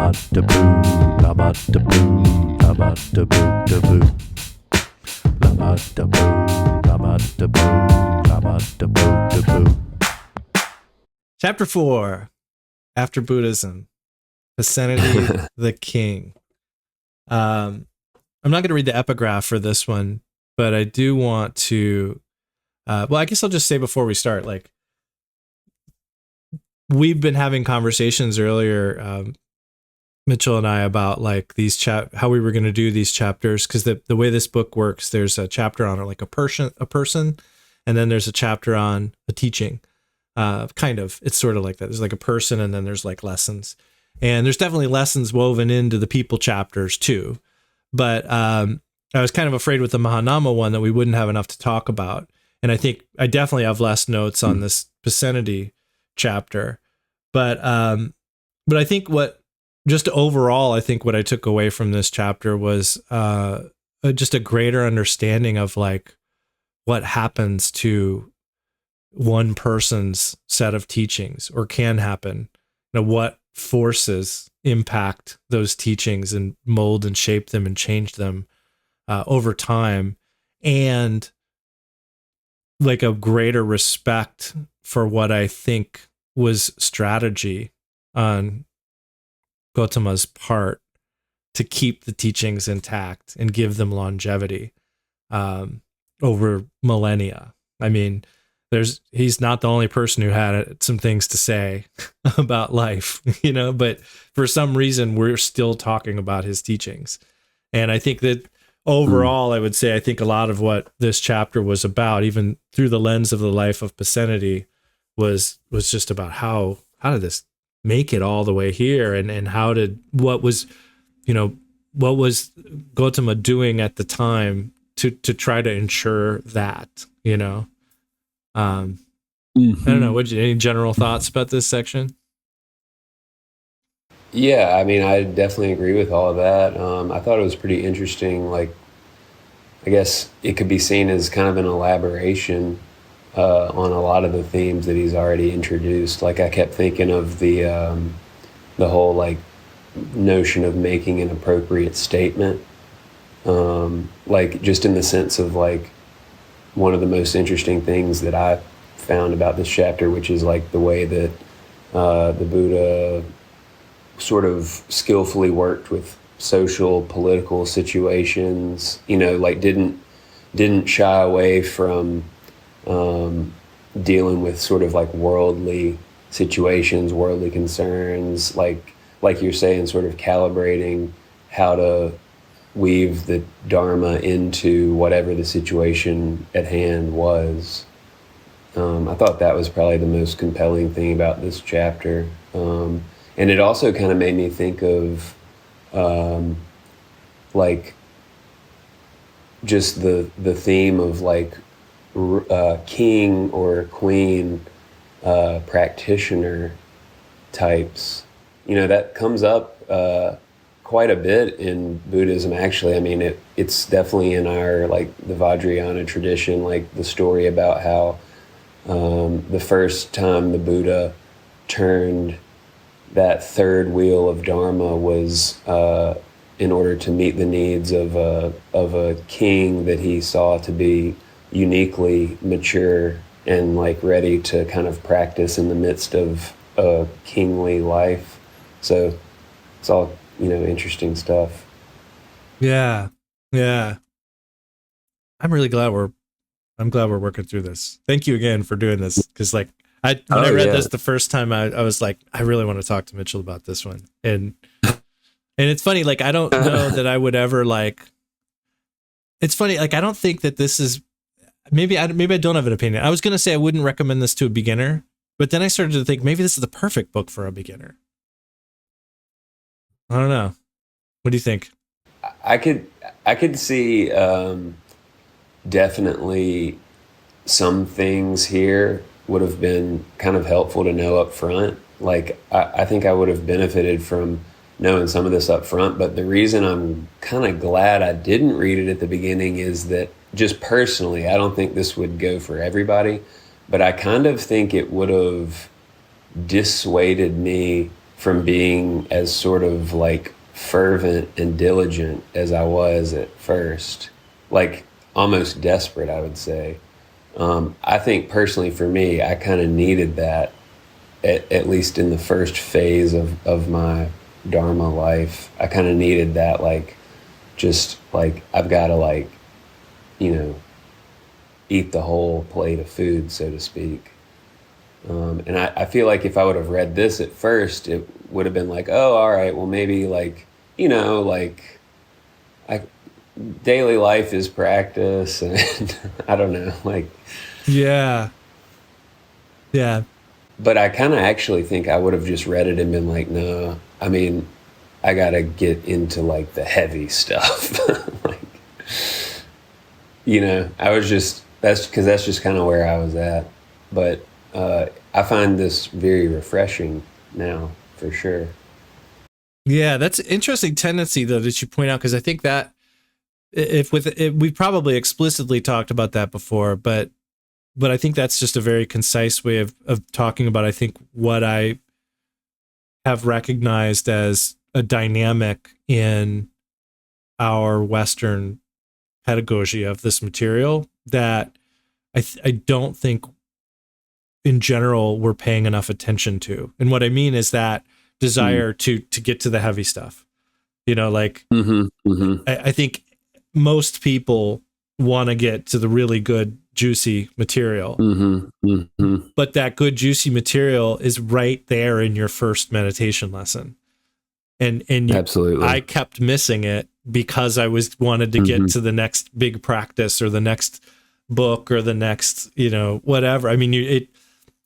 Lama da boo, lama da boo, lama da boo da boo. Lama da boo, lama da boo, lama da boo da boo. Chapter 4, After Buddhism, Pasenadi the King. I'm not going to read the epigraph for this one, but I do want to, well, I guess I'll just say before we start, like, we've been having conversations earlier, Mitchell and I, about like these how we were going to do these chapters, because the way this book works, there's a chapter on like a person, and then there's a chapter on a teaching. Kind of, it's sort of like that. There's like a person, and then there's like lessons, and there's definitely lessons woven into the people chapters too. But I was kind of afraid with the Mahanama one that we wouldn't have enough to talk about, and I think I definitely have less notes on this Pasenadi chapter. But I think just overall, I think what I took away from this chapter was just a greater understanding of like what happens to one person's set of teachings, or can happen. You know, what forces impact those teachings and mold and shape them and change them over time, and like a greater respect for what I think was strategy on Gautama's part to keep the teachings intact and give them longevity over millennia. I mean, he's not the only person who had some things to say about life, you know, but for some reason we're still talking about his teachings. And I think that overall, I would say, I think a lot of what this chapter was about, even through the lens of the life of Pasenadi, was just about how did this make it all the way here, and what was Gautama doing at the time to try to ensure that, you know. I don't know. Any general thoughts about this section? Yeah, I mean, I definitely agree with all of that. I thought it was pretty interesting. Like, I guess it could be seen as kind of an elaboration on a lot of the themes that he's already introduced. Like, I kept thinking of the whole like notion of making an appropriate statement, like just in the sense of like one of the most interesting things that I found about this chapter, which is like the way that the Buddha sort of skillfully worked with social, political situations, you know, like didn't shy away from dealing with sort of like worldly situations, worldly concerns, like you're saying, sort of calibrating how to weave the Dharma into whatever the situation at hand was. I thought that was probably the most compelling thing about this chapter. And it also kind of made me think of like just the theme of like king or queen practitioner types. You know, that comes up quite a bit in Buddhism, actually. I mean, it's definitely in our, like, the Vajrayana tradition, like the story about how the first time the Buddha turned that third wheel of Dharma was in order to meet the needs of a king that he saw to be uniquely mature and like ready to kind of practice in the midst of a kingly life. So it's all, you know, interesting stuff. Yeah. I'm really glad we're working through this. Thank you again for doing this, because like when I read this the first time, I was like, I really want to talk to Mitchell about this one. And it's funny, like I don't know that I would ever like. It's funny, like I don't think that this is. Maybe I don't have an opinion. I was gonna say I wouldn't recommend this to a beginner, but then I started to think maybe this is the perfect book for a beginner. I don't know. What do you think? I could see definitely some things here would have been kind of helpful to know up front. Like, I think I would have benefited from knowing some of this up front, but the reason I'm kind of glad I didn't read it at the beginning is that just personally, I don't think this would go for everybody, but I kind of think it would have dissuaded me from being as sort of like fervent and diligent as I was at first, like almost desperate, I would say. I think personally for me, I kind of needed that at least in the first phase of my Dharma life. I kind of needed that, like, just like I've got to, like, you know, eat the whole plate of food, so to speak. And I feel like if I would have read this at first, it would have been like, oh, all right, well, maybe like, like I, daily life is practice, and I don't know, like, Yeah. Yeah. but I kind of actually think I would have just read it and been like, no, I mean, I got to get into like the heavy stuff. Like, I was just, that's just kind of where I was at. But I find this very refreshing now, for sure. Yeah, that's an interesting tendency though that you point out, because I think that if we probably explicitly talked about that before, but I think that's just a very concise way of talking about, I think, what I have recognized as a dynamic in our Western pedagogy of this material that I don't think in general we're paying enough attention to. And what I mean is that desire to get to the heavy stuff, like I think most people want to get to the really good juicy material, but that good juicy material is right there in your first meditation lesson, and Absolutely. I kept missing it because I wanted to get to the next big practice or the next book or the next whatever. I mean,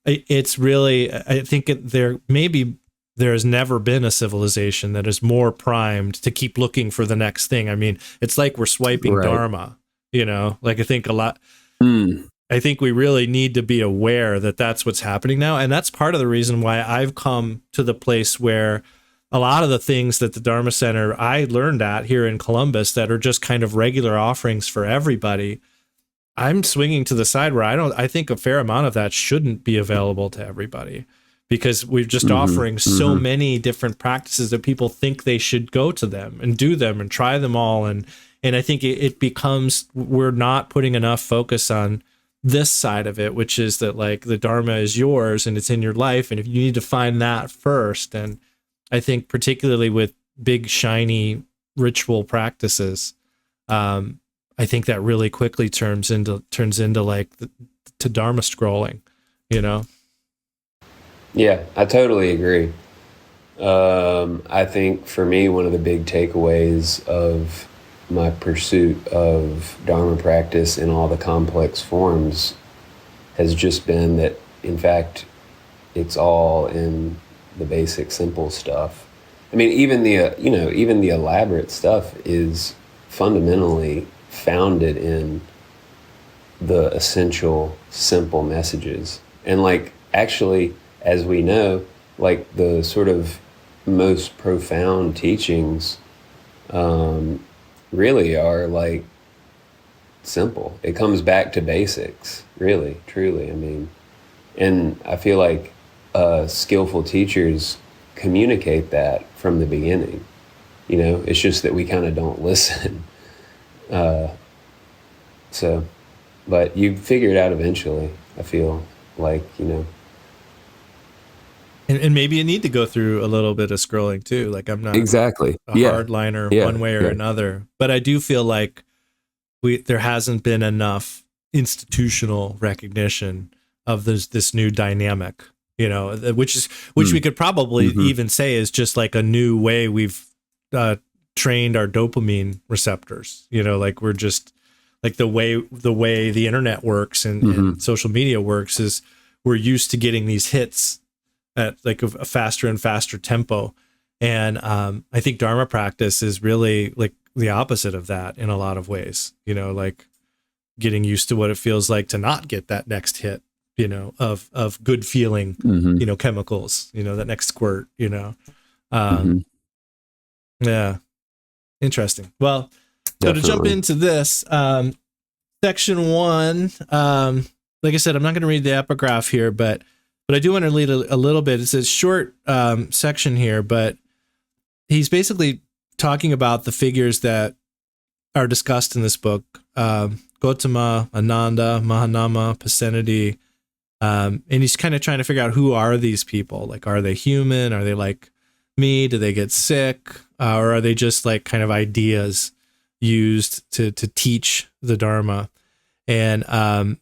it's really, I think there has never been a civilization that is more primed to keep looking for the next thing. I mean, it's like we're swiping Dharma, like I think a lot. I think we really need to be aware that that's what's happening now. And that's part of the reason why I've come to the place where a lot of the things that the Dharma Center I learned at here in Columbus that are just kind of regular offerings for everybody, I'm swinging to the side where I think a fair amount of that shouldn't be available to everybody, because we're just offering so many different practices that people think they should go to them and do them and try them all. And I think it becomes, we're not putting enough focus on this side of it, which is that like the Dharma is yours and it's in your life. And if you need to find that first, and I think particularly with big, shiny ritual practices, I think that really quickly turns into like to Dharma scrolling, Yeah, I totally agree. I think for me, one of the big takeaways of my pursuit of Dharma practice in all the complex forms has just been that, in fact, it's all in the basic, simple stuff. I mean, even the elaborate stuff is fundamentally founded in the essential, simple messages. And like, actually, as we know, like the sort of most profound teachings really are like simple. It comes back to basics, really, truly. I mean, and I feel like skillful teachers communicate that from the beginning. It's just that we kind of don't listen. But you figure it out eventually, I feel like, And maybe you need to go through a little bit of scrolling too. Like I'm not exactly a hardliner one way or another, but I do feel like there hasn't been enough institutional recognition of this new dynamic, which we could probably even say is just like a new way we've trained our dopamine receptors. Like we're just like the way the internet works and social media works is we're used to getting these hits at like a faster and faster tempo. And I think Dharma practice is really like the opposite of that in a lot of ways, like getting used to what it feels like to not get that next hit, of good feeling, chemicals, that next squirt, Yeah. Interesting. Well, so to jump into this, section 1, like I said, I'm not going to read the epigraph here, but But I do want to read a little bit. It's a short section here, but he's basically talking about the figures that are discussed in this book. Gautama, Ananda, Mahanama, Pasenadi. And he's kind of trying to figure out, who are these people? Like, are they human? Are they like me? Do they get sick? Or are they just like kind of ideas used to teach the Dharma? And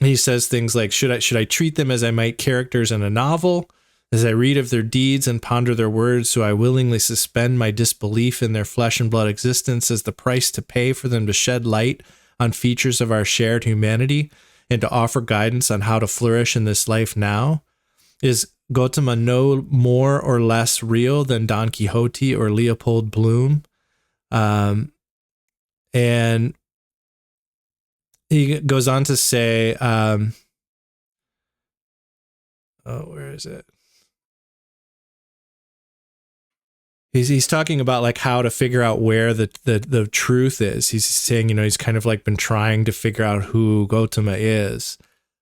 he says things like, should I treat them as I might characters in a novel? As I read of their deeds and ponder their words, so I willingly suspend my disbelief in their flesh and blood existence as the price to pay for them to shed light on features of our shared humanity and to offer guidance on how to flourish in this life now? Is Gautama no more or less real than Don Quixote or Leopold Bloom? And he goes on to say, where is it? He's talking about like how to figure out where the truth is. He's saying, he's kind of like been trying to figure out who Gautama is,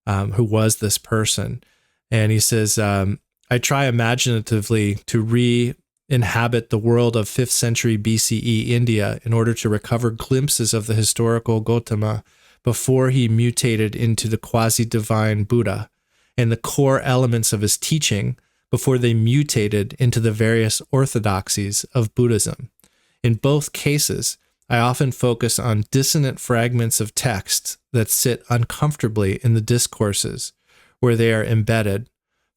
who was this person. And he says, I try imaginatively to re-inhabit the world of 5th century BCE India in order to recover glimpses of the historical Gautama before he mutated into the quasi-divine Buddha, and the core elements of his teaching before they mutated into the various orthodoxies of Buddhism. In both cases, I often focus on dissonant fragments of text that sit uncomfortably in the discourses where they are embedded.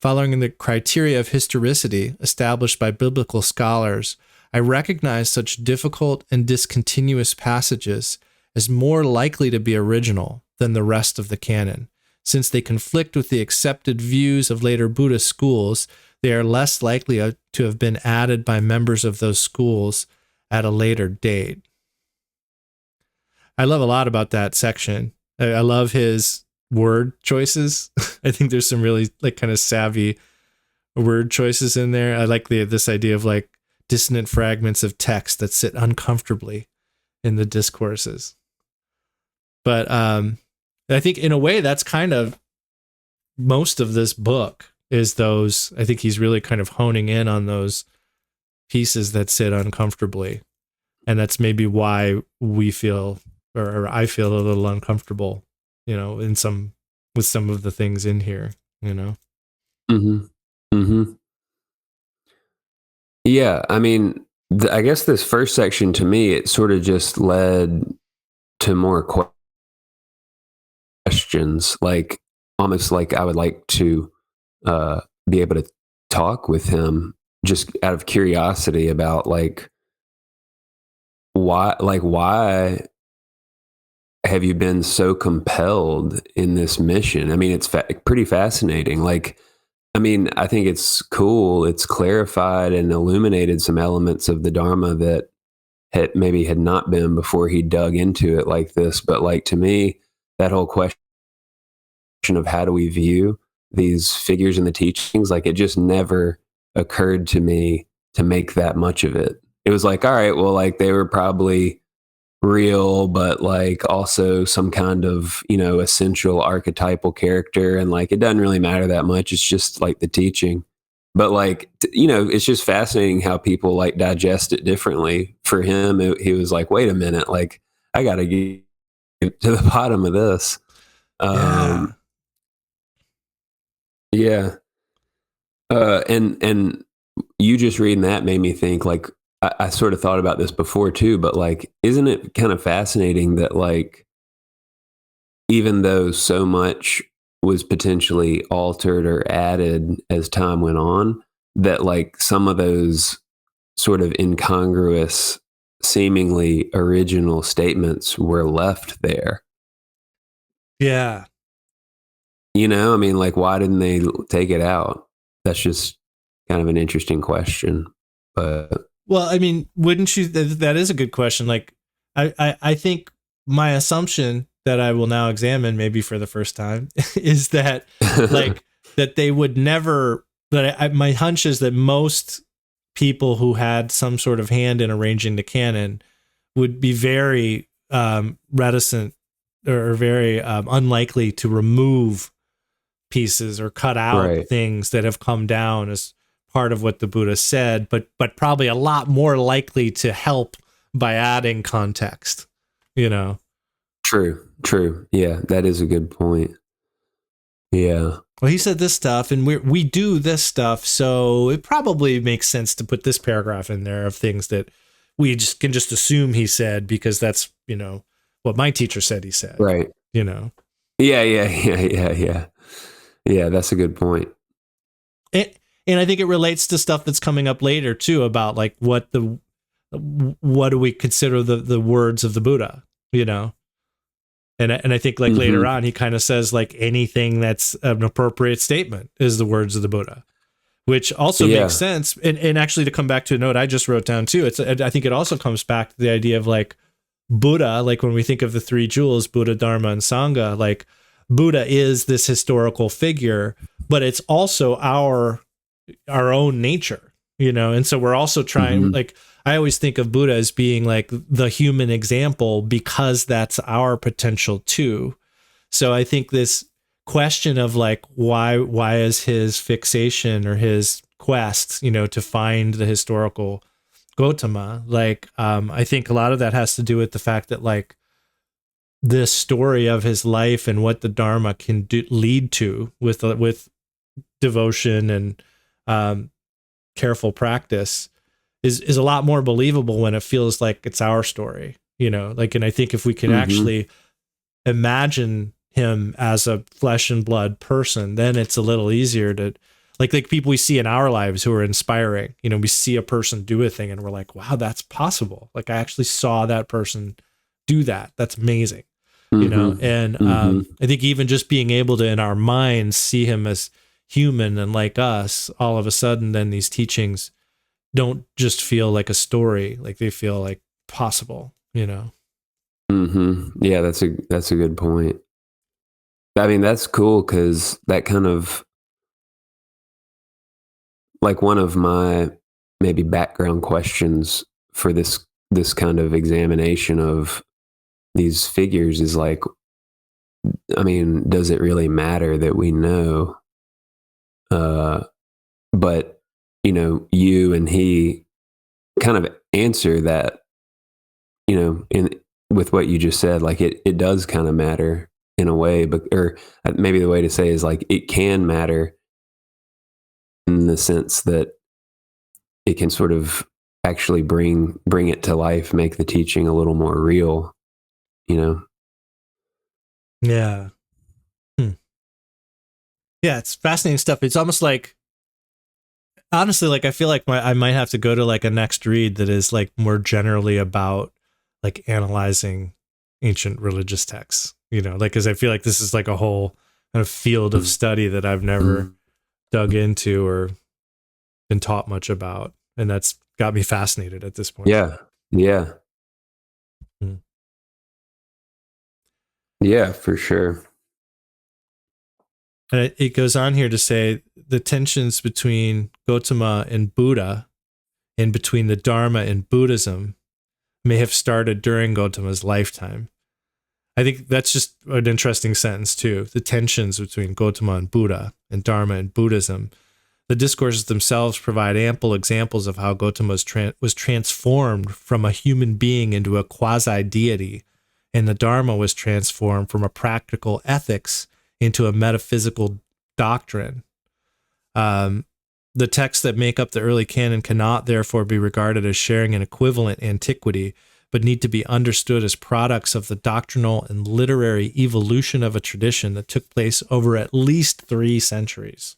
Following the criteria of historicity established by biblical scholars, I recognize such difficult and discontinuous passages as more likely to be original than the rest of the canon. Since they conflict with the accepted views of later Buddhist schools, they are less likely to have been added by members of those schools at a later date. I love a lot about that section. I love his word choices. I think there's some really like kind of savvy word choices in there. I like this idea of like dissonant fragments of text that sit uncomfortably in the discourses. But I think in a way that's kind of most of this book is those. I think he's really kind of honing in on those pieces that sit uncomfortably. And that's maybe why we feel, or I feel a little uncomfortable, with some of the things in here, Mm-hmm. Mm-hmm. Yeah. I mean, I guess this first section to me, it sort of just led to more questions, like almost like I would like to be able to talk with him just out of curiosity about like why have you been so compelled in this mission? I mean, it's pretty fascinating. Like, I mean, I think it's cool. It's clarified and illuminated some elements of the Dharma that had not been before he dug into it like this. But like, to me, that whole question of how do we view these figures in the teachings, like it just never occurred to me to make that much of it. It was like, all right, well, like they were probably real, but like also some kind of, essential archetypal character. And like, it doesn't really matter that much. It's just like the teaching. But like, it's just fascinating how people like digest it differently. For him, he was like, wait a minute, like I got to get to the bottom of this. Yeah. And you just reading that made me think like, I sort of thought about this before too, but like, isn't it kind of fascinating that like, even though so much was potentially altered or added as time went on, that like some of those sort of incongruous, seemingly original statements were left there. Yeah. I mean, like, why didn't they take it out? That's just kind of an interesting question. But well, I mean, wouldn't you? That is a good question. Like, I think my assumption that I will now examine, maybe for the first time, is that like that they would never. That my hunch is that most people who had some sort of hand in arranging the canon would be very reticent or very unlikely to remove pieces or cut out Right. things that have come down as part of what the Buddha said, but probably a lot more likely to help by adding context, you know. True. Yeah, that is a good point. Yeah. Well, he said this stuff and we do this stuff, so it probably makes sense to put this paragraph in there of things that we just can just assume he said because that's, you know, what my teacher said he said. Right. You know. Yeah. Yeah, that's a good point. And I think it relates to stuff that's coming up later too about like what do we consider the words of the Buddha, you know? And I think like later on, he kind of says like anything that's an appropriate statement is the words of the Buddha, which also makes sense. And actually to come back to a note I just wrote down too, I think it also comes back to the idea of like Buddha, like when we think of the three jewels, Buddha, Dharma, and Sangha, like Buddha is this historical figure, but it's also our own nature, you know? And so we're also trying, like, I always think of Buddha as being like the human example because that's our potential too. So I think this question of like, why is his fixation or his quest, you know, to find the historical Gautama, like, I think a lot of that has to do with the fact that like this story of his life and what the Dharma can lead to with devotion and careful practice is a lot more believable when it feels like it's our story, you know, like, and I think if we can actually imagine him as a flesh and blood person, then it's a little easier to like people we see in our lives who are inspiring, you know, we see a person do a thing and we're like, wow, that's possible. Like I actually saw that person do that. That's amazing, you know? And I think even just being able to, in our minds, see him as human and like us, all of a sudden, then these teachings don't just feel like a story, like they feel like possible, you know? Yeah, that's a good point. I mean, that's cool because that kind of like one of my maybe background questions for this kind of examination of these figures is like, I mean, does it really matter that we know? But you know, you and he kind of answer that, you know, with what you just said, like it does kind of matter in a way, but, or maybe the way to say is like, it can matter in the sense that it can sort of actually bring it to life, make the teaching a little more real, you know? Yeah. Yeah. It's fascinating stuff. It's almost like, honestly, like I feel like I might have to go to like a next read that is like more generally about like analyzing ancient religious texts, you know, like, cause I feel like this is like a whole kind of field of study that I've never dug into or been taught much about. And that's got me fascinated at this point. Yeah. Yeah, for sure. And it goes on here to say the tensions between Gautama and Buddha and between the Dharma and Buddhism may have started during Gautama's lifetime. I think that's just an interesting sentence too. The tensions between Gautama and Buddha and Dharma and Buddhism. The discourses themselves provide ample examples of how Gautama was transformed from a human being into a quasi-deity, and the Dharma was transformed from a practical ethics into a metaphysical doctrine. The texts that make up the early canon cannot therefore be regarded as sharing an equivalent antiquity, but need to be understood as products of the doctrinal and literary evolution of a tradition that took place over at least 3 centuries.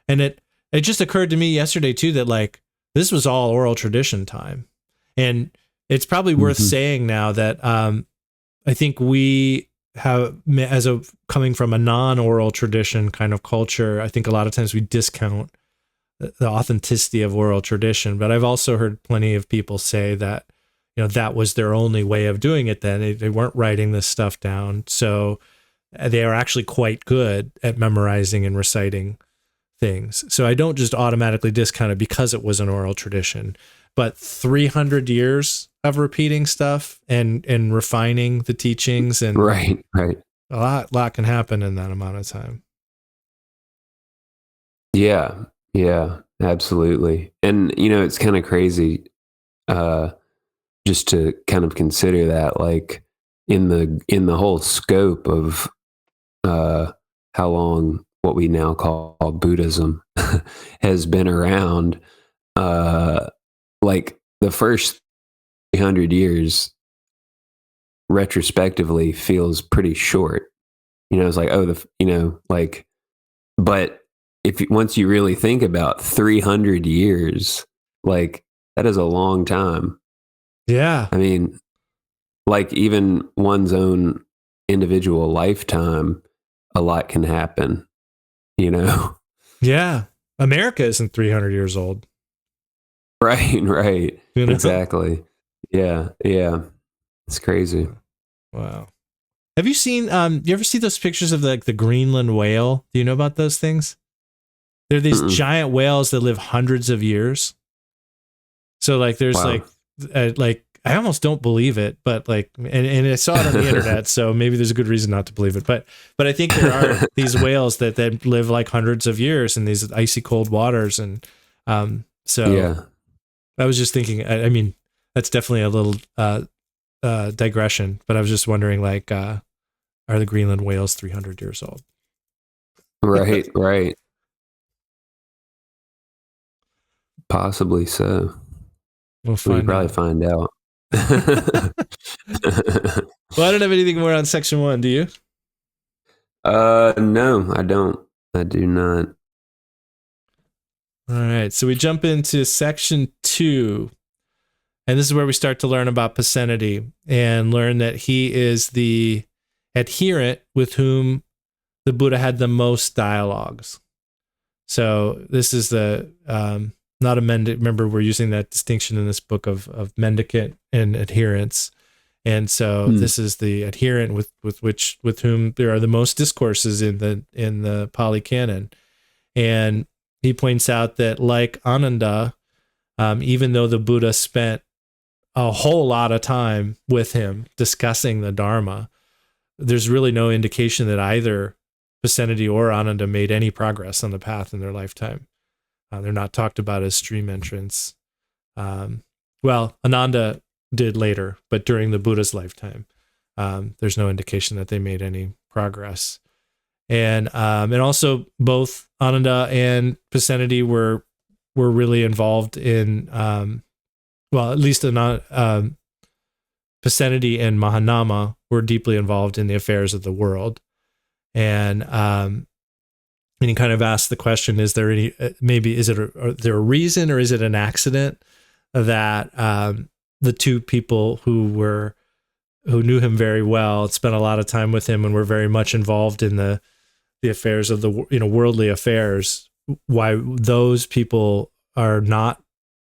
And it just occurred to me yesterday too that like this was all oral tradition time, and it's probably worth saying now that I think we have, as a coming from a non-oral tradition kind of culture, I think a lot of times we discount the authenticity of oral tradition. But I've also heard plenty of people say that, you know, that was their only way of doing it. Then they weren't writing this stuff down, so they are actually quite good at memorizing and reciting things. So I don't just automatically discount it because it was an oral tradition, but 300 years of repeating stuff and refining the teachings and Right. A lot can happen in that amount of time. Yeah, yeah, absolutely. And it's kind of crazy, uh, just to kind of consider that, like in the whole scope of uh, how long what we now call Buddhism has been around. Uh, like the first 300 years, retrospectively, feels pretty short. It's like, oh, like, but once you really think about 300 years, like that is a long time. Yeah. I mean, like even one's own individual lifetime, a lot can happen, you know? Yeah. America isn't 300 years old. Right, right. You know? Exactly. Yeah, yeah. It's crazy. Wow. Have you seen you ever see those pictures of the Greenland whale? Do you know about those things? They're these Mm-mm. giant whales that live hundreds of years. So like there's Wow. like I almost don't believe it, but like and I saw it on the internet, so maybe there's a good reason not to believe it. But I think there are these whales that live like hundreds of years in these icy cold waters, and so Yeah. I was just thinking. I mean, that's definitely a little digression, but I was just wondering, like, are the Greenland whales 300 years old? Right, right. Possibly so. We'll We find could probably out. find out. Well, I don't have anything more on section 1. Do you? No, I don't. I do not. All right. So we jump into section 2. And this is where we start to learn about Pasenadi and learn that he is the adherent with whom the Buddha had the most dialogues. So this is the not a mendicant. Remember, we're using that distinction in this book of mendicant and adherents. And so this is the adherent with whom there are the most discourses in the Pali Canon. And he points out that, like Ananda, even though the Buddha spent a whole lot of time with him discussing the Dharma, there's really no indication that either Pasenadi or Ananda made any progress on the path in their lifetime. They're not talked about as stream entrants. Well, Ananda did later, but during the Buddha's lifetime, there's no indication that they made any progress. And also both Ananda and Pasenadi were really involved in well, at least Pasenadi and Mahanama were deeply involved in the affairs of the world. And he kind of asked the question, is there any, maybe, is there a reason, or is it an accident that the two people who knew him very well, spent a lot of time with him, and were very much involved in the affairs of the worldly affairs, why those people are not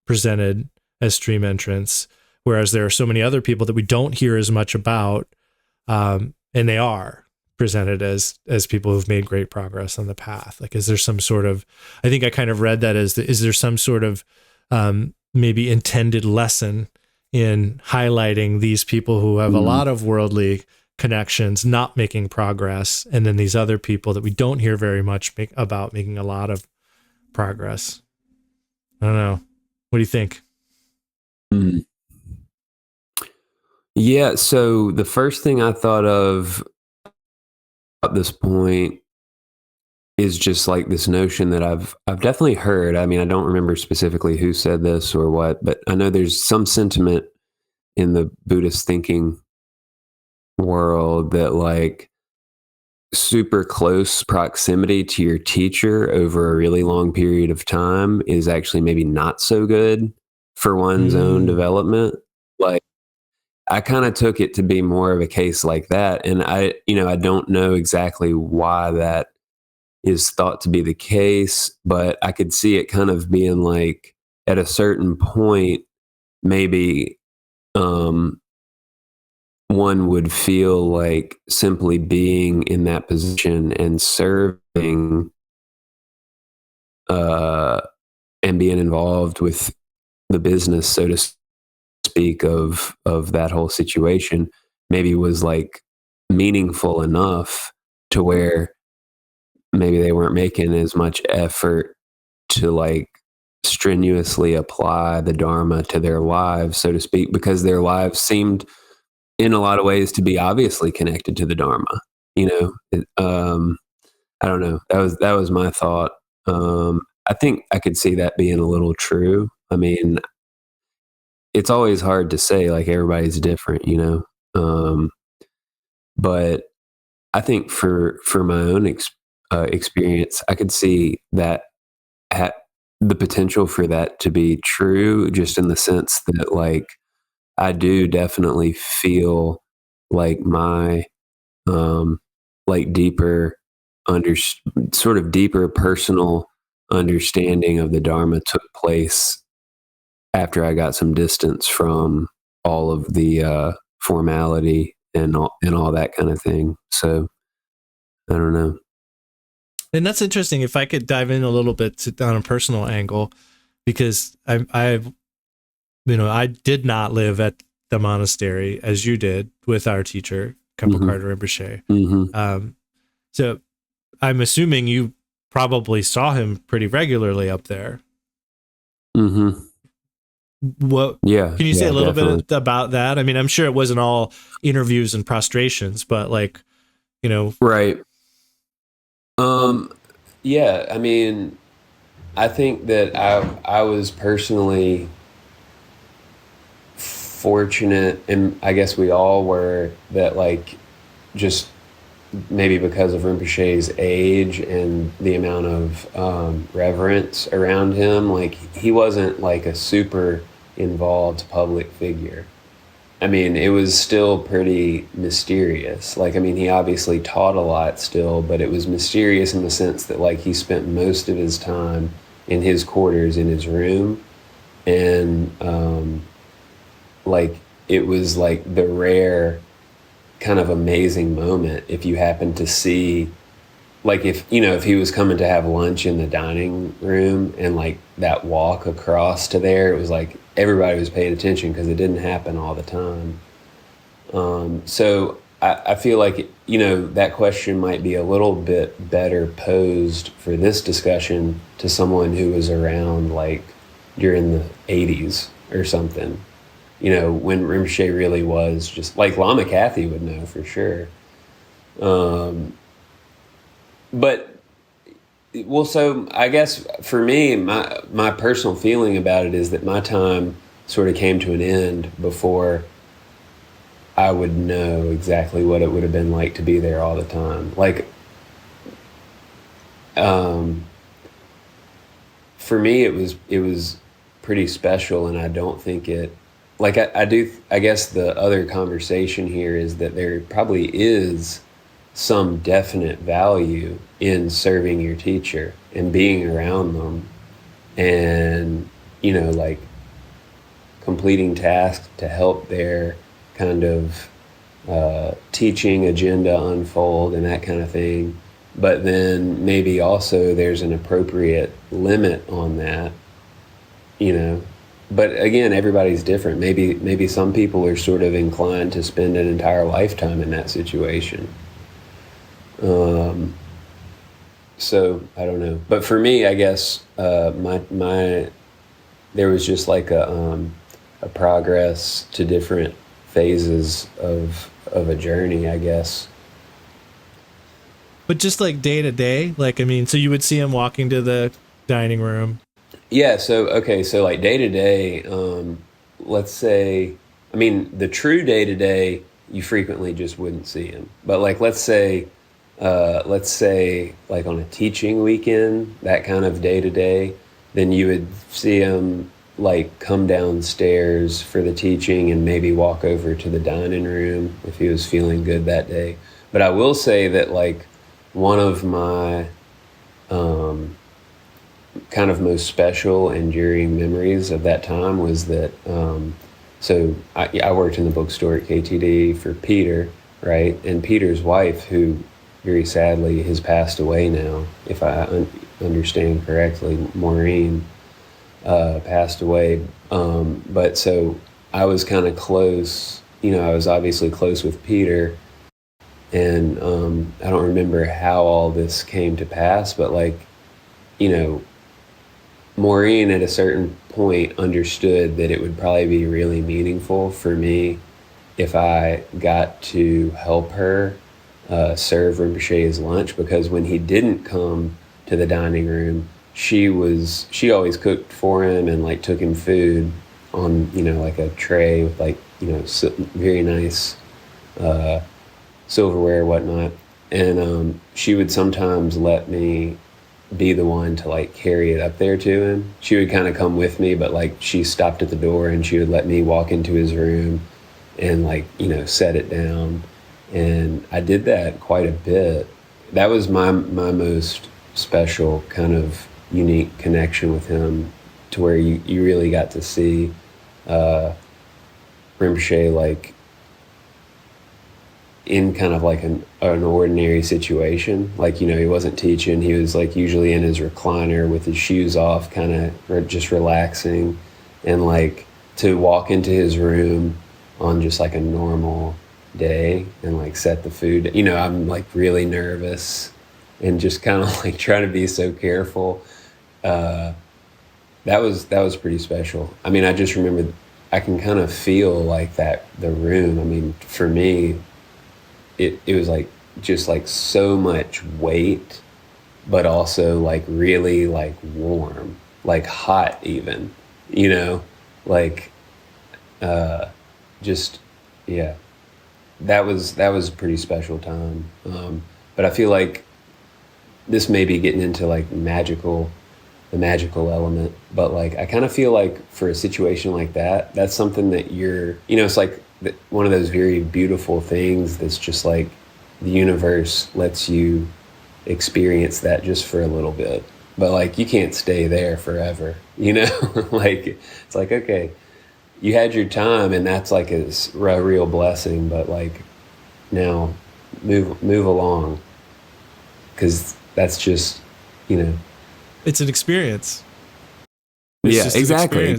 presented as stream entrants, whereas there are so many other people that we don't hear as much about, and they are presented as people who've made great progress on the path. Like, is there some sort of, I think I kind of read that as, is there some sort of maybe intended lesson in highlighting these people who have a lot of worldly connections not making progress, and then these other people that we don't hear very much about making a lot of progress? I don't know. What do you think? Yeah, so the first thing I thought of at this point is just like this notion that I've definitely heard. I mean, I don't remember specifically who said this or what, but I know there's some sentiment in the Buddhist thinking world that like super close proximity to your teacher over a really long period of time is actually maybe not so good for one's own development. Like, I kind of took it to be more of a case like that. And I don't know exactly why that is thought to be the case, but I could see it kind of being like at a certain point, maybe one would feel like simply being in that position and serving and being involved with the business, so to speak, of that whole situation, maybe was like meaningful enough to where maybe they weren't making as much effort to like strenuously apply the Dharma to their lives, so to speak, because their lives seemed in a lot of ways to be obviously connected to the Dharma. I don't know. That was my thought. I think I could see that being a little true. I mean, it's always hard to say, like everybody's different, but I think for my own experience, I could see that the potential for that to be true, just in the sense that like I do definitely feel like my like sort of deeper personal understanding of the Dharma took place after I got some distance from all of the formality and all that kind of thing. So I don't know. And that's interesting. If I could dive in a little bit on a personal angle, because I did not live at the monastery as you did with our teacher, Khenpo Carter Rinpoche. Mm-hmm. So I'm assuming you probably saw him pretty regularly up there. Mm-hmm. What? Yeah. Can you say a little definitely. bit about that? I mean, I'm sure it wasn't all interviews and prostrations, but like, Right. Yeah, I mean, I think that I was personally fortunate, and I guess we all were, that like just maybe because of Rinpoche's age and the amount of reverence around him, like he wasn't like a super involved public figure. I mean, it was still pretty mysterious. Like, I mean, he obviously taught a lot still, but it was mysterious in the sense that, like, he spent most of his time in his quarters in his room. And, like, it was like the rare kind of amazing moment if you happen to see, like, if he was coming to have lunch in the dining room and, like, that walk across to there, it was like everybody was paying attention because it didn't happen all the time. So I feel like, that question might be a little bit better posed for this discussion to someone who was around like during the 80s or something, when Rinpoche really was just like Lama Kathy would know for sure. But well, so I guess for me, my personal feeling about it is that my time sort of came to an end before I would know exactly what it would have been like to be there all the time. Like, for me, it was pretty special, and I don't think it. Like I do. I guess the other conversation here is that there probably is some definite value in serving your teacher and being around them, and like completing tasks to help their kind of teaching agenda unfold and that kind of thing. But then maybe also there's an appropriate limit on that, but again, everybody's different. Maybe some people are sort of inclined to spend an entire lifetime in that situation. So I don't know, but for me, I guess my there was just like a progress to different phases of a journey, I guess. But just like day to day, like, I mean, so you would see him walking to the dining room. Yeah. So okay. So like day to day, let's say, I mean, the true day to day, you frequently just wouldn't see him. But like, let's say like on a teaching weekend, that kind of day to day, then you would see him like come downstairs for the teaching and maybe walk over to the dining room if he was feeling good that day. But I will say that like one of my kind of most special enduring memories of that time was that so I worked in the bookstore at KTD for Peter, right? And Peter's wife, who very sadly has passed away now, if I understand correctly, Maureen, passed away. But,, so, I was kind of close, I was obviously close with Peter, and then And I don't remember how all this came to pass, but like, you know, Maureen at a certain point understood that it would probably be really meaningful for me if I got to help her serve Rinpoche's lunch, because when he didn't come to the dining room, she always cooked for him and like took him food on, you know, like a tray with like, you know, very nice silverware, whatnot. And she would sometimes let me be the one to like carry it up there to him. She would kind of come with me, but like she stopped at the door and she would let me walk into his room and like, you know, set it down. And I did that quite a bit. That was my most special kind of unique connection with him, to where you really got to see Rinpoche like in kind of like an ordinary situation. Like, you know, he wasn't teaching. He was like usually in his recliner with his shoes off, kind of just relaxing. And like to walk into his room on just like a normal day and like set the food, you know, I'm like really nervous and just kind of like trying to be so careful. That was pretty special. I mean, I just remember I can kind of feel like that, the room. I mean, for me, it was like just like so much weight, but also like really like warm, like hot even, you know, like just, yeah, that was a pretty special time. But I feel like this may be getting into like the magical element, but like I kind of feel like for a situation like that, that's something that you're, you know, it's like one of those very beautiful things that's just like the universe lets you experience that just for a little bit, but like you can't stay there forever, you know. Like it's like, okay, you had your time and that's like a real blessing, but like now move along, because that's just, you know, It's an experience. It's yeah, just an exactly.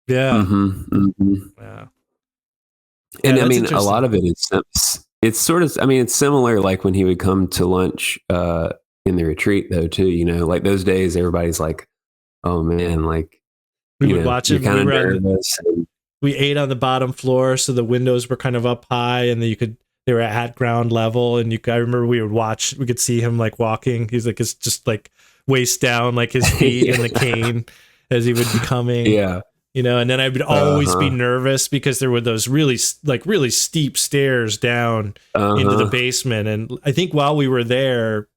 Yeah. Yeah. Yeah, And I that's mean, a lot interesting. of it is, it's sort of, I mean, it's similar like when he would come to lunch in the retreat though, too, you know, like those days, everybody's like, oh man, like, We you would know, watch you're him. kind of nervous. We ate on the bottom floor, so the windows were kind of up high, and then they were at ground level, and I remember we could see him like walking. He's like, it's just like waist down, like his feet in the cane as he would be coming. Yeah. You know, and then I would always be nervous because there were those really steep stairs down into the basement. And I think while we were there,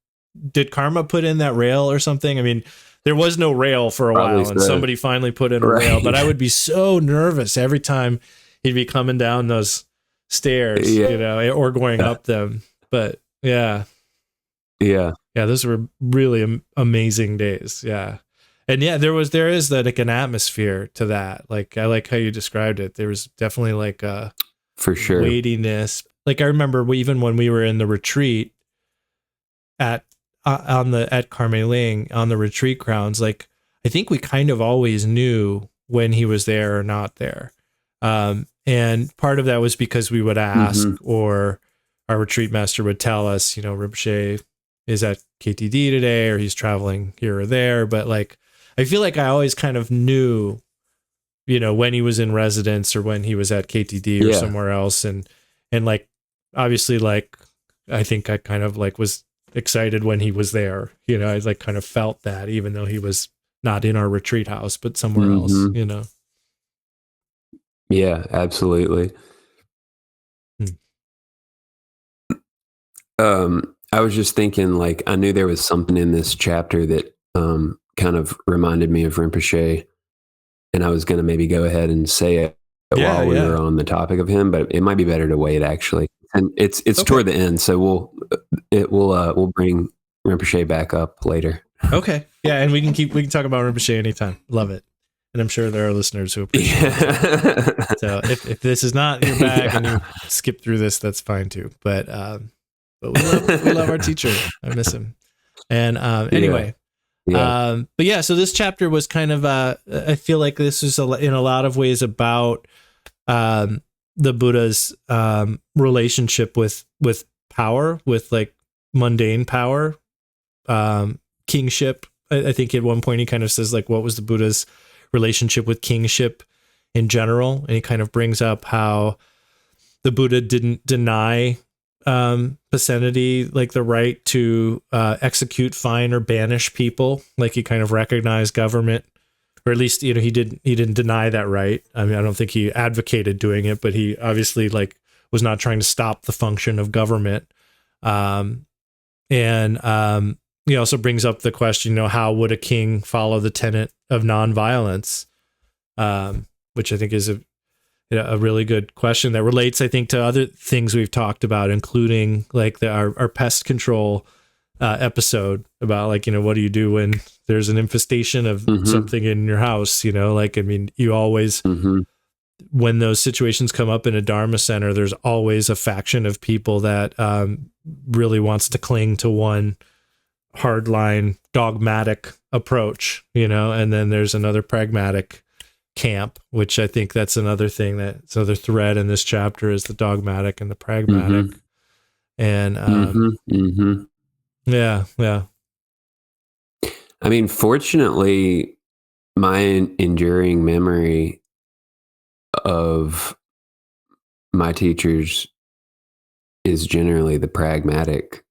did Karma put in that rail or something? I mean, there was no rail for a Probably while, and so. somebody finally put in a rail, but I would be so nervous every time he'd be coming down those stairs, Yeah. you know, or going up them. But yeah, those were really amazing days. Yeah. And yeah, there is like an atmosphere to that. Like, I like how you described it. There was definitely like a For sure. weightiness. Like I remember even when we were in the retreat at Carmeling on the retreat grounds, like I think we kind of always knew when he was there or not there. And part of that was because we would ask, or our retreat master would tell us, you know, Rinpoche is at KTD today, or he's traveling here or there. But like, I feel like I always kind of knew, you know, when he was in residence or when he was at KTD or somewhere else. And like, obviously, like, I think I kind of like was excited when he was there, you know, I like kind of felt that even though he was not in our retreat house, but somewhere else, you know? Yeah, absolutely. I was just thinking, like, I knew there was something in this chapter that kind of reminded me of Rinpoche, and I was going to maybe go ahead and say it while we were on the topic of him, but it might be better to wait, actually. And it's toward the end, so we'll bring Rinpoche back up later. Okay, yeah, and we can talk about Rinpoche anytime. Love it, and I'm sure there are listeners who appreciate it. So if this is not your bag and you skip through this, that's fine too. But we love our teacher. I miss him. And anyway, but yeah, so this chapter was kind of I feel like this is in a lot of ways about the Buddha's relationship with power with like mundane power, kingship. I think at one point he kind of says like, what was the Buddha's relationship with kingship in general? And he kind of brings up how the Buddha didn't deny Pasenadi like the right to execute, fine, or banish people. Like he kind of recognized government, or at least, you know, he didn't deny that right. I mean, I don't think he advocated doing it, but he obviously like was not trying to stop the function of government. He also brings up the question, you know, how would a king follow the tenet of nonviolence? Which I think is a really good question that relates, I think, to other things we've talked about, including like our pest control episode about like, you know, what do you do when there's an infestation of something in your house? You know, like, I mean, you always, when those situations come up in a Dharma center, there's always a faction of people that really wants to cling to one hardline dogmatic approach, you know, and then there's another pragmatic camp, which I think that's another thing that's another thread in this chapter is the dogmatic and the pragmatic. And yeah. I mean, fortunately, my enduring memory of my teachers is generally the pragmatic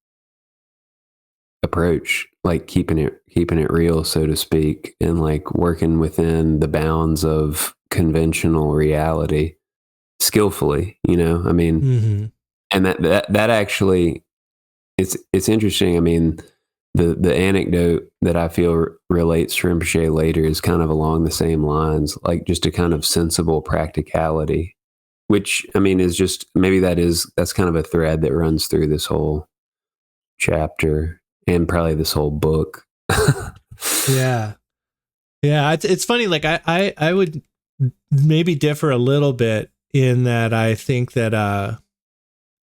approach, like keeping it real, so to speak, and like working within the bounds of conventional reality skillfully, you know. I mean, and that actually, it's interesting. I mean, the anecdote that I feel relates to Rinpoche later is kind of along the same lines, like just a kind of sensible practicality, which I mean is just maybe that's kind of a thread that runs through this whole chapter and probably this whole book. Yeah. It's funny. Like I would maybe differ a little bit in that I think that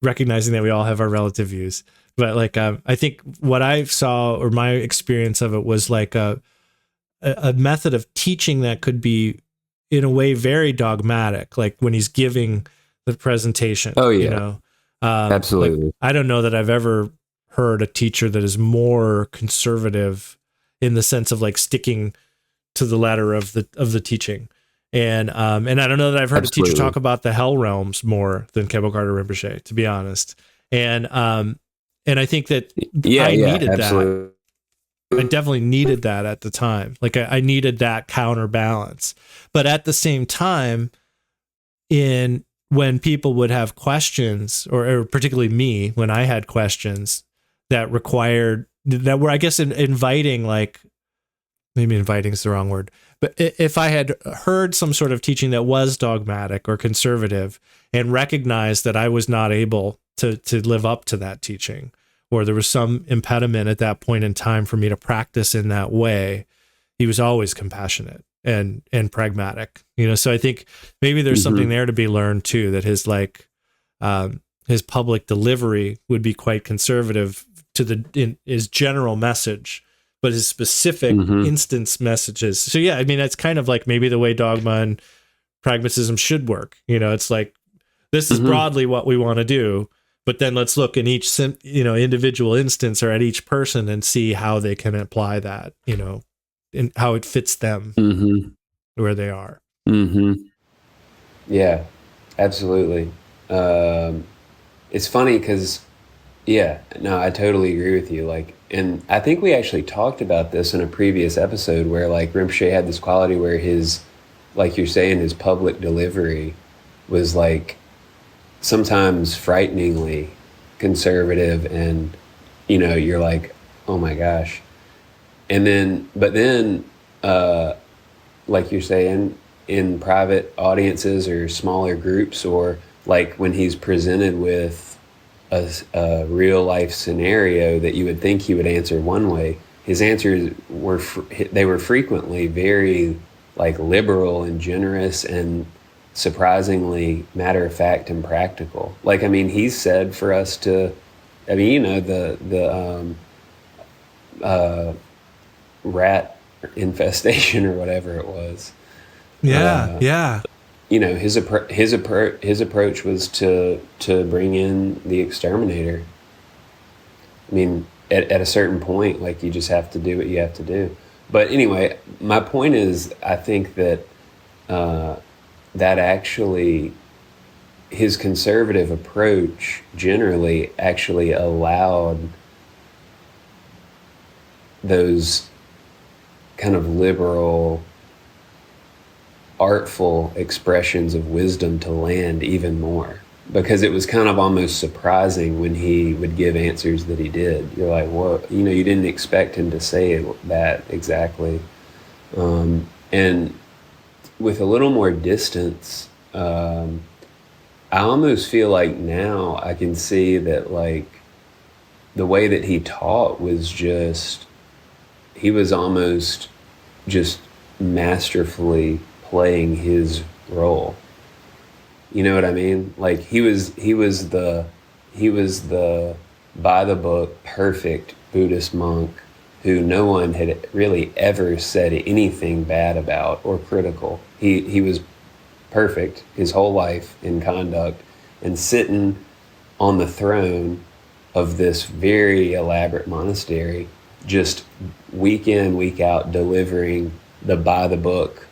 recognizing that we all have our relative views, but like I think what I saw or my experience of it was like a method of teaching that could be in a way very dogmatic, like when he's giving the presentation. Oh yeah, you know, absolutely. Like, I don't know that I've ever heard a teacher that is more conservative in the sense of like sticking to the letter of the teaching. And I don't know that I've heard a teacher talk about the hell realms more than Kebo Carter Rinpoche, to be honest. And I think that I needed that. I definitely needed that at the time. Like I needed that counterbalance. But at the same time, when people would have questions, or particularly me, when I had questions that were, I guess, inviting, like maybe inviting is the wrong word, but if I had heard some sort of teaching that was dogmatic or conservative and recognized that I was not able to live up to that teaching, or there was some impediment at that point in time for me to practice in that way, he was always compassionate and pragmatic, you know? So I think maybe there's something there to be learned too, that his like, his public delivery would be quite conservative in his general message, but his specific instance messages. So yeah, I mean, that's kind of like maybe the way dogma and pragmatism should work. You know, it's like, this is broadly what we want to do, but then let's look in each, individual instance or at each person and see how they can apply that, you know, and how it fits them where they are. Yeah, absolutely. It's funny because, yeah, no, I totally agree with you. Like, and I think we actually talked about this in a previous episode where like Rinpoche had this quality where his, like you're saying, his public delivery was like sometimes frighteningly conservative, and, you know, you're like, oh my gosh. And then, but then, like you're saying, in private audiences or smaller groups, or like when he's presented with a real life scenario that you would think he would answer one way, his answers were frequently very like liberal and generous and surprisingly matter of fact and practical. Like, I mean, he's said for us to, I mean, you know, the rat infestation or whatever it was. Yeah. You know, his approach was to bring in the exterminator, mean, at a certain point, like, you just have to do what you have to do. But anyway, my point is, I think that that actually, his conservative approach generally actually allowed those kind of liberal, artful expressions of wisdom to land even more, because it was kind of almost surprising when he would give answers that he did. You're like, what? You know, you didn't expect him to say that exactly. And with a little more distance, I almost feel like now I can see that, like, the way that he taught was just, he was almost just masterfully playing his role. You know what I mean? Like, he was the by the book perfect Buddhist monk who no one had really ever said anything bad about or critical. He was perfect his whole life in conduct, and sitting on the throne of this very elaborate monastery, just week in, week out, delivering the by the book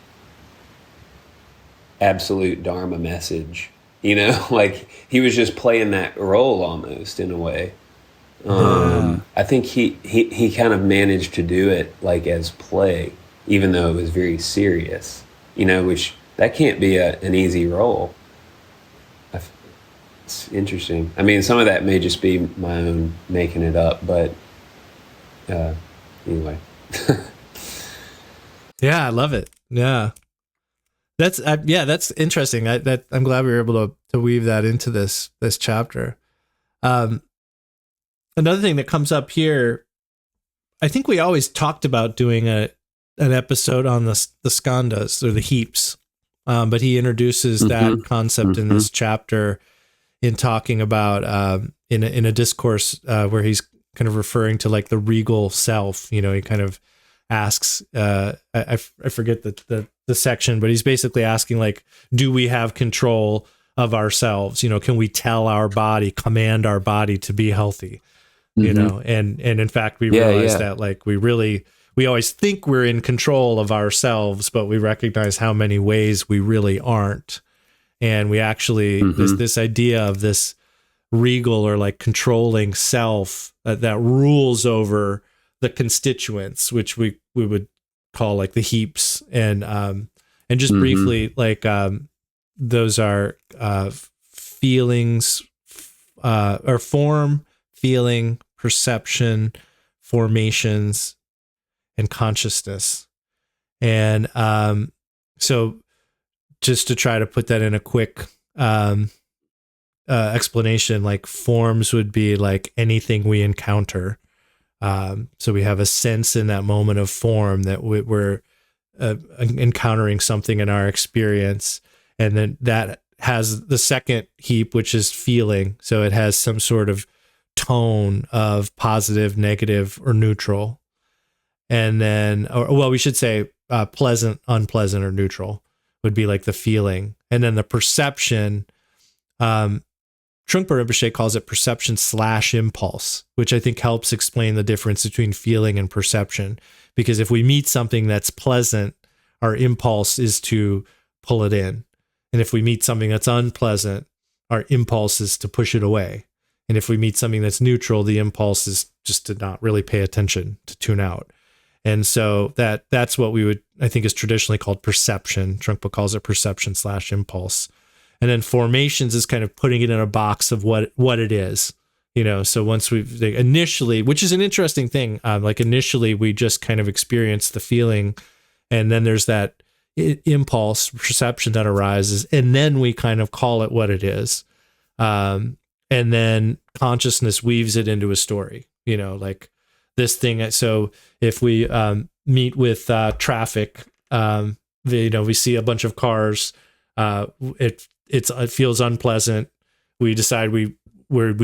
absolute Dharma message. You know, like, he was just playing that role almost, in a way. I think he kind of managed to do it like as play, even though it was very serious, you know, which that can't be an easy role. It's interesting. I mean, some of that may just be my own making it up, but anyway. Yeah, I love it. Yeah. That's interesting. I'm glad we were able to weave that into this chapter. Another thing that comes up here, I think we always talked about doing an episode on the skandhas, or the heaps, but he introduces that concept in this chapter in talking about in a discourse where he's kind of referring to, like, the regal self. You know, he kind of asks, I forget the section, but he's basically asking, like, do we have control of ourselves? You know, can we tell our body, command our body to be healthy? You know, and in fact, we realize that, like, we always think we're in control of ourselves, but we recognize how many ways we really aren't. And we actually, this idea of this regal, or like controlling self that rules over the constituents, which we would call, like, the heaps. And just briefly, like, those are feelings, or form, feeling, perception, formations, and consciousness. And so just to try to put that in a quick explanation, like, forms would be like anything we encounter. So we have a sense in that moment of form that we're encountering something in our experience. And then that has the second heap, which is feeling. So it has some sort of tone of positive, negative, or neutral. And then, we should say pleasant, unpleasant, or neutral would be like the feeling. And then the perception, Trungpa Rinpoche calls it perception/impulse, which I think helps explain the difference between feeling and perception. Because if we meet something that's pleasant, our impulse is to pull it in. And if we meet something that's unpleasant, our impulse is to push it away. And if we meet something that's neutral, the impulse is just to not really pay attention, to tune out. And so that's what we would, I think, is traditionally called perception. Trungpa calls it perception/impulse. And then formations is kind of putting it in a box of what it is, you know. So once initially, which is an interesting thing, like, initially we just kind of experience the feeling, and then there's that impulse, perception that arises, and then we kind of call it what it is. And then consciousness weaves it into a story, you know, like this thing. So if we meet with traffic, we see a bunch of cars, it feels unpleasant. We decide we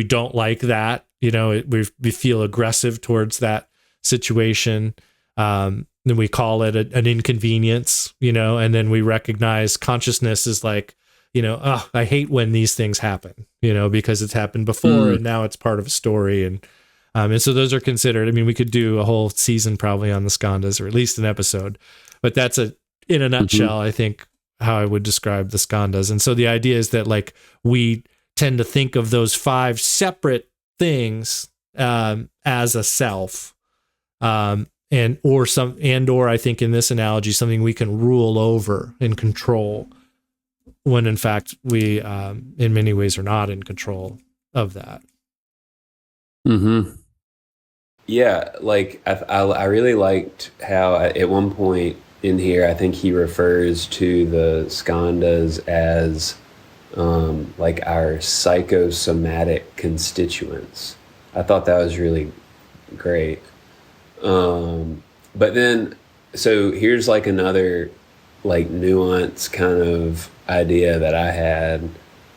don't like that, you know, we feel aggressive towards that situation. Then we call it an inconvenience, you know, and then we recognize consciousness is like, you know, I hate when these things happen, you know, because it's happened before and now it's part of a story. And And so those are considered, I mean, we could do a whole season probably on the skandhas, or at least an episode, but that's in a nutshell, I think, how I would describe the skandhas. And so the idea is that like we tend to think of those 5 separate things as a self, or I think in this analogy, something we can rule over and control, when in fact we in many ways are not in control of that. Yeah, like I really liked how at one point in here, I think he refers to the skandhas as like our psychosomatic constituents. I thought that was really great. But then, so here's like another like nuance kind of idea that I had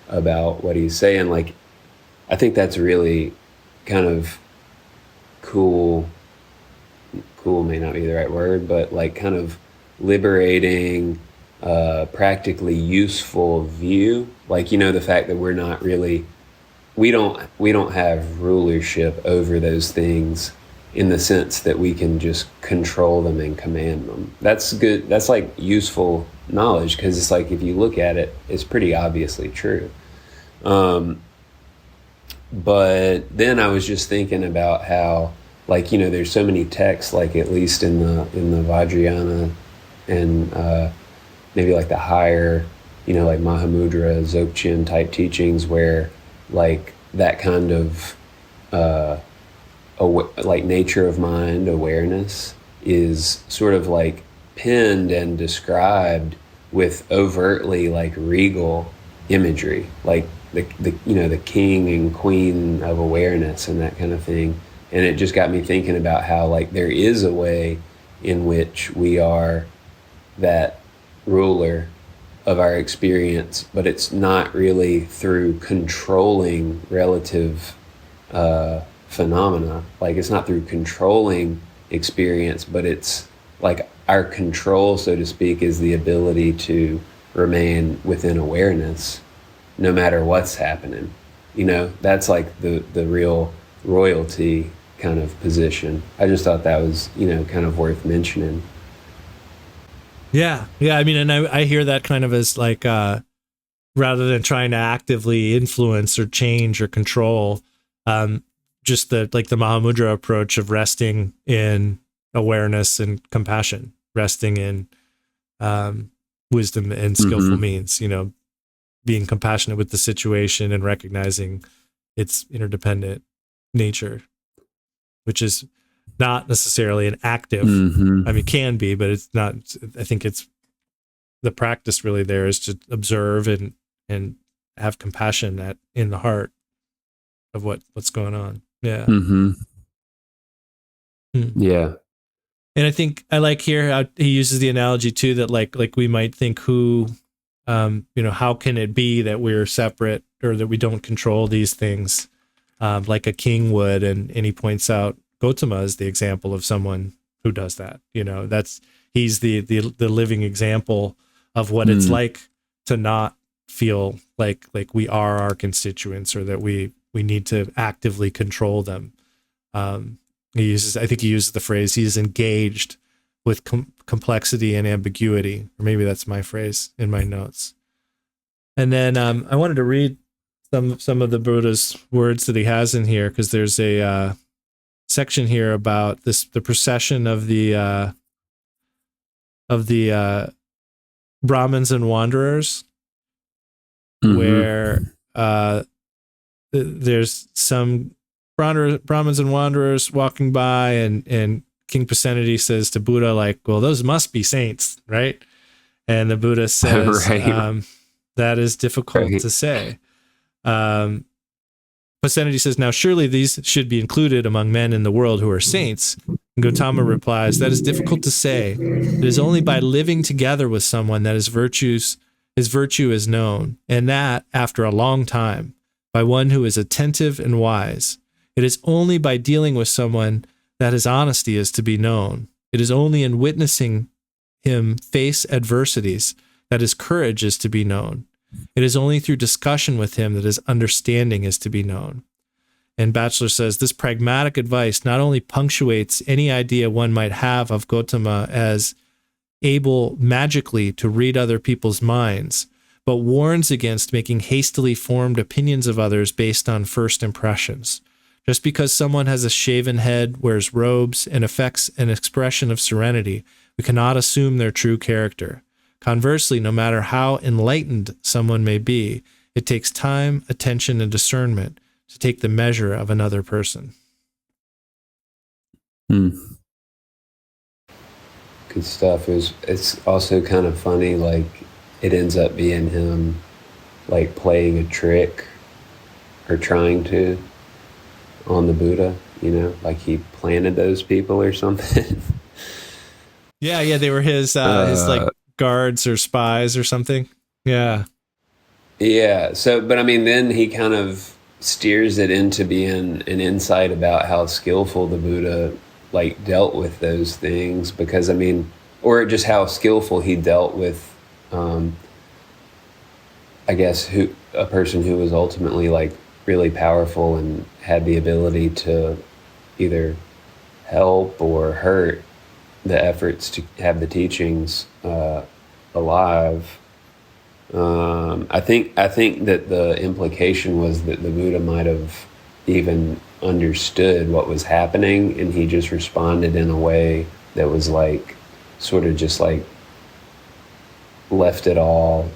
about what he's saying. Like, I think that's really kind of cool may not be the right word, but like kind of liberating, practically useful view. Like, the fact that we're not really, we don't have rulership over those things in the sense that we can just control them and command them. That's good. That's like useful knowledge, because it's like, if you look at it, it's pretty obviously true. But then I was just thinking about how, like, there's so many texts, like at least in the Vajrayana and maybe like the higher, like Mahamudra, Dzogchen type teachings, where like that kind of like nature of mind awareness is sort of like penned and described with overtly like regal imagery, like the king and queen of awareness and that kind of thing. And it just got me thinking about how like there is a way in which we are that ruler of our experience, but it's not really through controlling relative phenomena. Like, it's not through controlling experience, but it's like our control, so to speak, is the ability to remain within awareness no matter what's happening. That's like the real royalty kind of position. I just thought that was, kind of worth mentioning. Yeah. I mean, and I hear that kind of as like, rather than trying to actively influence or change or control, just the Mahamudra approach of resting in awareness and compassion, resting in wisdom and skillful means, being compassionate with the situation and recognizing its interdependent nature, which is not necessarily an active, I mean, can be, but it's not. I think it's the practice really there is to observe and have compassion in the heart of what's going on. Yeah. Yeah. And I think I like here how he uses the analogy too, that like we might think how can it be that we're separate or that we don't control these things, like a king would. And he points out Gautama as the example of someone who does that. He's the living example of what it's like to not feel like we are our constituents, or that we need to actively control them. I think he uses the phrase, he's engaged with complexity and ambiguity, or maybe that's my phrase in my notes. And then I wanted to read some of the Buddha's words that he has in here, because there's a section here about the procession of the Brahmins and wanderers, where there's some Brahmins and wanderers walking by, and King Pasenadi says to Buddha, like, well, those must be saints, right? And the Buddha says, right. That is difficult to say. Pasenadi says, now surely these should be included among men in the world who are saints. And Gautama replies, that is difficult to say. It is only by living together with someone that his virtue is known, and that after a long time, by one who is attentive and wise. It is only by dealing with someone that his honesty is to be known. It is only in witnessing him face adversities that his courage is to be known. It is only through discussion with him that his understanding is to be known. And Batchelor says this pragmatic advice not only punctuates any idea one might have of Gautama as able magically to read other people's minds, but warns against making hastily formed opinions of others based on first impressions. Just because someone has a shaven head, wears robes, and affects an expression of serenity, we cannot assume their true character. Conversely, no matter how enlightened someone may be, it takes time, attention, and discernment to take the measure of another person. Good stuff. It's also kind of funny, like it ends up being him like playing a trick or trying to on the Buddha, like he planted those people or something. Yeah, they were his like guards or spies or something. Yeah. Yeah. So, but I mean, then he kind of steers it into being an insight about how skillful the Buddha like dealt with those things, because I mean, or just how skillful he dealt with, I guess, a person who was ultimately like really powerful and had the ability to either help or hurt the efforts to have the teachings alive. I think that the implication was that the Buddha might have even understood what was happening, and he just responded in a way that was like sort of just like left it all,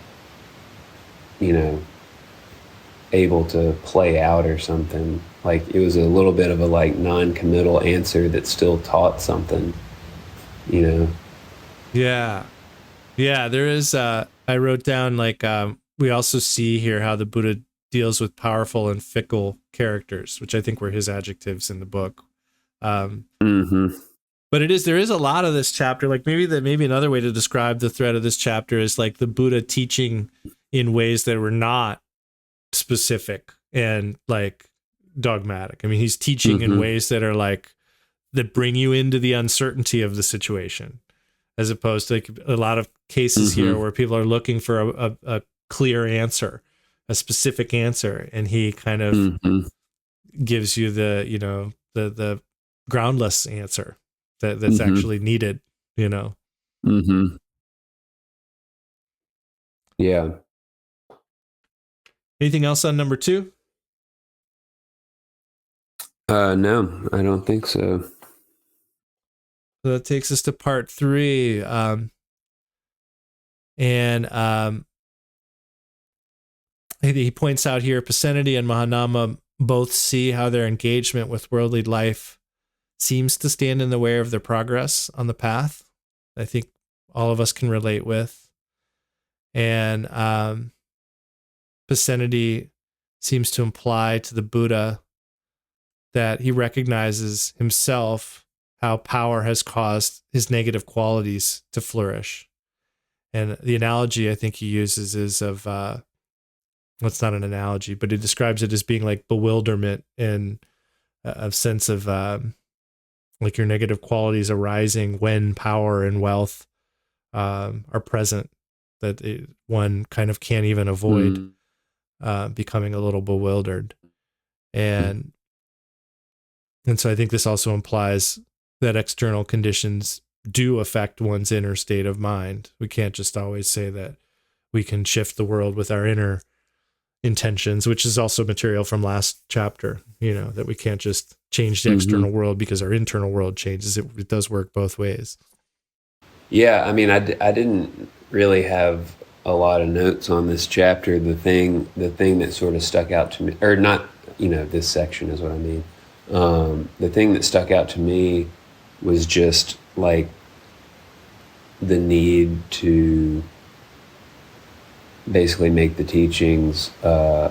able to play out or something. Like it was a little bit of a like non-committal answer that still taught something, Yeah, there is I wrote down like we also see here how the Buddha deals with powerful and fickle characters, which I think were his adjectives in the book. But there is a lot of this chapter, like maybe another way to describe the thread of this chapter is like the Buddha teaching in ways that were not specific and like dogmatic. I mean, he's teaching in ways that are like that bring you into the uncertainty of the situation, as opposed to like a lot of cases here where people are looking for a clear answer, a specific answer, and he kind of gives you the the groundless answer that's actually needed. Yeah. Anything else on number 2? No, I don't think so. So that takes us to part 3. He points out here, Pasenadi and Mahanama both see how their engagement with worldly life seems to stand in the way of their progress on the path. I think all of us can relate with. And Pasenadi seems to imply to the Buddha that he recognizes himself how power has caused his negative qualities to flourish. And the analogy I think he uses is of, well, it's not an analogy, but he describes it as being like bewilderment and a sense of like your negative qualities arising when power and wealth are present, that one kind of can't even avoid becoming a little bewildered. And so I think this also implies that external conditions do affect one's inner state of mind. We can't just always say that we can shift the world with our inner intentions, which is also material from last chapter, that we can't just change the external world because our internal world changes. It does work both ways. Yeah, I mean, I didn't really have a lot of notes on this chapter. The thing that sort of stuck out to me, or not, this section is what I mean. The thing that stuck out to me was just like the need to basically make the teachings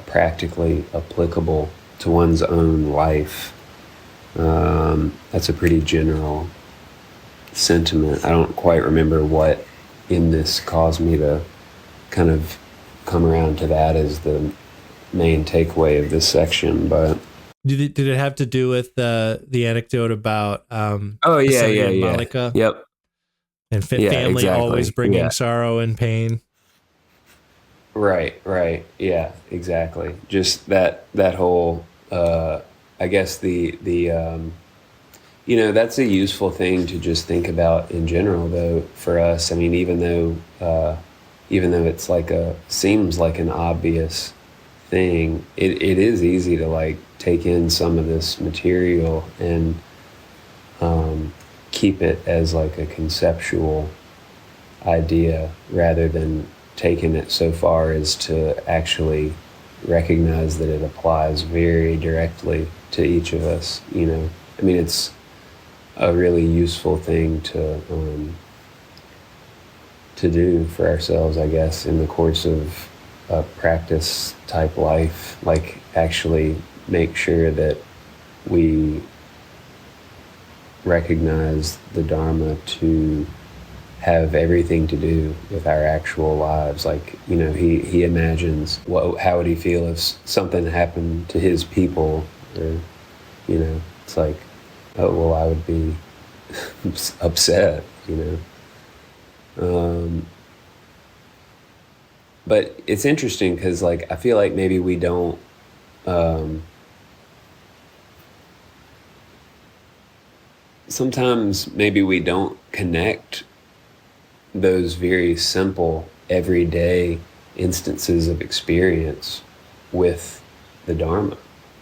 practically applicable to one's own life. That's a pretty general sentiment. I don't quite remember what in this caused me to kind of come around to that as the main takeaway of this section, but did it have to do with the anecdote about Malika? Yep. And family exactly. always bringing sorrow and pain. Right. Yeah, exactly. Just that whole I guess that's a useful thing to just think about in general, though, for us. I mean, even though it's like seems like an obvious thing, it is easy to like take in some of this material and keep it as like a conceptual idea rather than taking it so far as to actually recognize that it applies very directly to each of us. I mean, it's a really useful thing to do for ourselves, I guess, in the course of a practice type life. Like, actually make sure that we recognize the Dharma to have everything to do with our actual lives. Like, he imagines how would he feel if something happened to his people, or, it's like, oh, well, I would be upset, But it's interesting because, like, I feel like maybe we don't, sometimes maybe we don't connect those very simple, everyday instances of experience with the Dharma.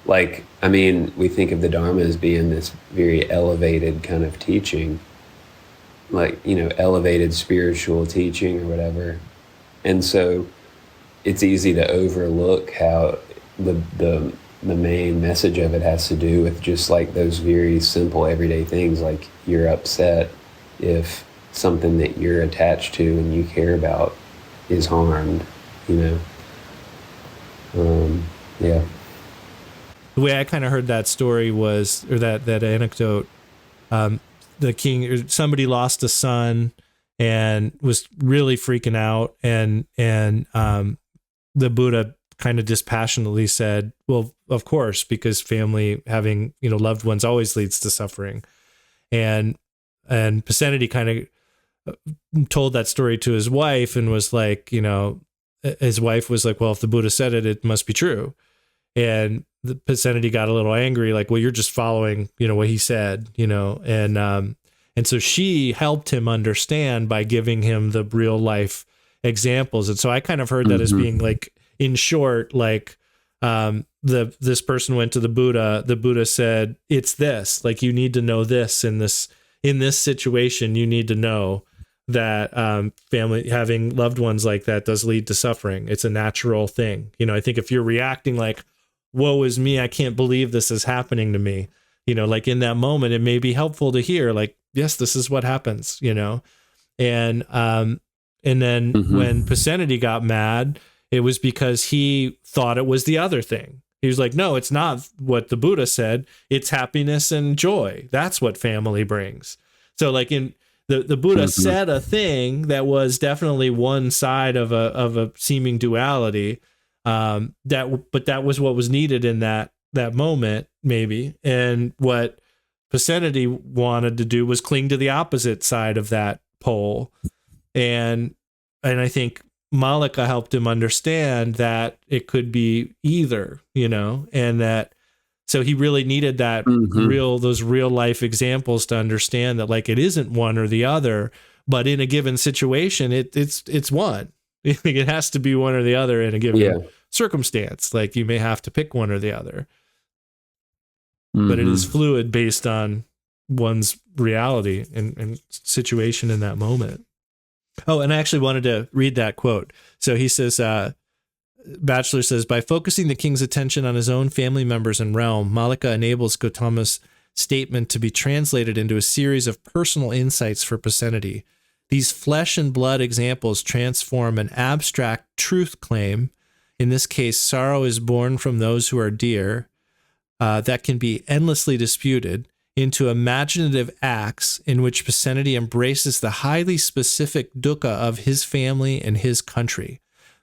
Like, I mean, we think of the Dharma as being this very elevated kind of teaching, like, elevated spiritual teaching or whatever. And so it's easy to overlook how the main message of it has to do with just like those very simple everyday things. Like, you're upset if something that you're attached to and you care about is harmed, yeah. The way I kind of heard that story was, or that anecdote, the king, or somebody lost a son and was really freaking out, and the Buddha kind of dispassionately said, well, of course, because family, having loved ones, always leads to suffering. And Pasenadi kind of told that story to his wife and was like, his wife was like, well, if the Buddha said it, it must be true. And the Pasenadi got a little angry, like, well, you're just following, what he said, and so she helped him understand by giving him the real life examples. And so I kind of heard that as being like, in short, like, this person went to the Buddha said, it's this, like, you need to know this in this situation, you need to know that family, having loved ones like that, does lead to suffering. It's a natural thing. I think if you're reacting like, woe is me, I can't believe this is happening to me, like, in that moment, it may be helpful to hear, like, yes, this is what happens, and then when Pasenadi got mad, it was because he thought it was the other thing. He was like, no, it's not what the Buddha said. It's happiness and joy. That's what family brings. So, like, in the Buddha said a thing that was definitely one side of a seeming duality. But that was what was needed in that moment, maybe. And what Pasenadi wanted to do was cling to the opposite side of that pole. And I think Malika helped him understand that it could be either, and that, so he really needed that those real life examples to understand that, like, it isn't one or the other, but in a given situation, it's one. It has to be one or the other in a given circumstance. Like, you may have to pick one or the other, but it is fluid based on one's reality and situation in that moment. Oh, and I actually wanted to read that quote. So he says, Batchelor says, by focusing the king's attention on his own family members and realm, Malika enables Gautama's statement to be translated into a series of personal insights for Pasenadi. These flesh and blood examples transform an abstract truth claim, in this case, sorrow is born from those who are dear, that can be endlessly disputed, into imaginative acts in which Pasenadi embraces the highly specific dukkha of his family and his country.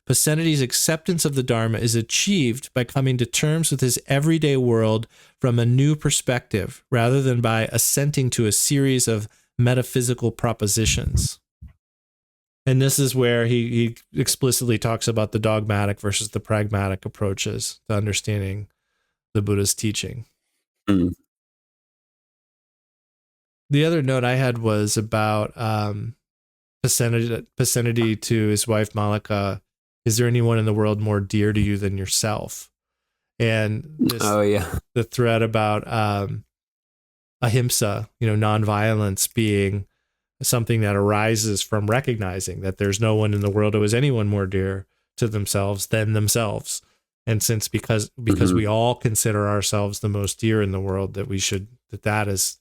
Pasenadi's acceptance of the Dharma is achieved by coming to terms with his everyday world from a new perspective, rather than by assenting to a series of metaphysical propositions. And this is where he explicitly talks about the dogmatic versus the pragmatic approaches to understanding the Buddha's teaching. Mm. The other note I had was about Pasenadi to his wife Malika. Is there anyone in the world more dear to you than yourself? And Oh yeah. the thread about ahimsa, nonviolence being something that arises from recognizing that there's no one in the world who is anyone more dear to themselves than themselves. And since because we all consider ourselves the most dear in the world, that is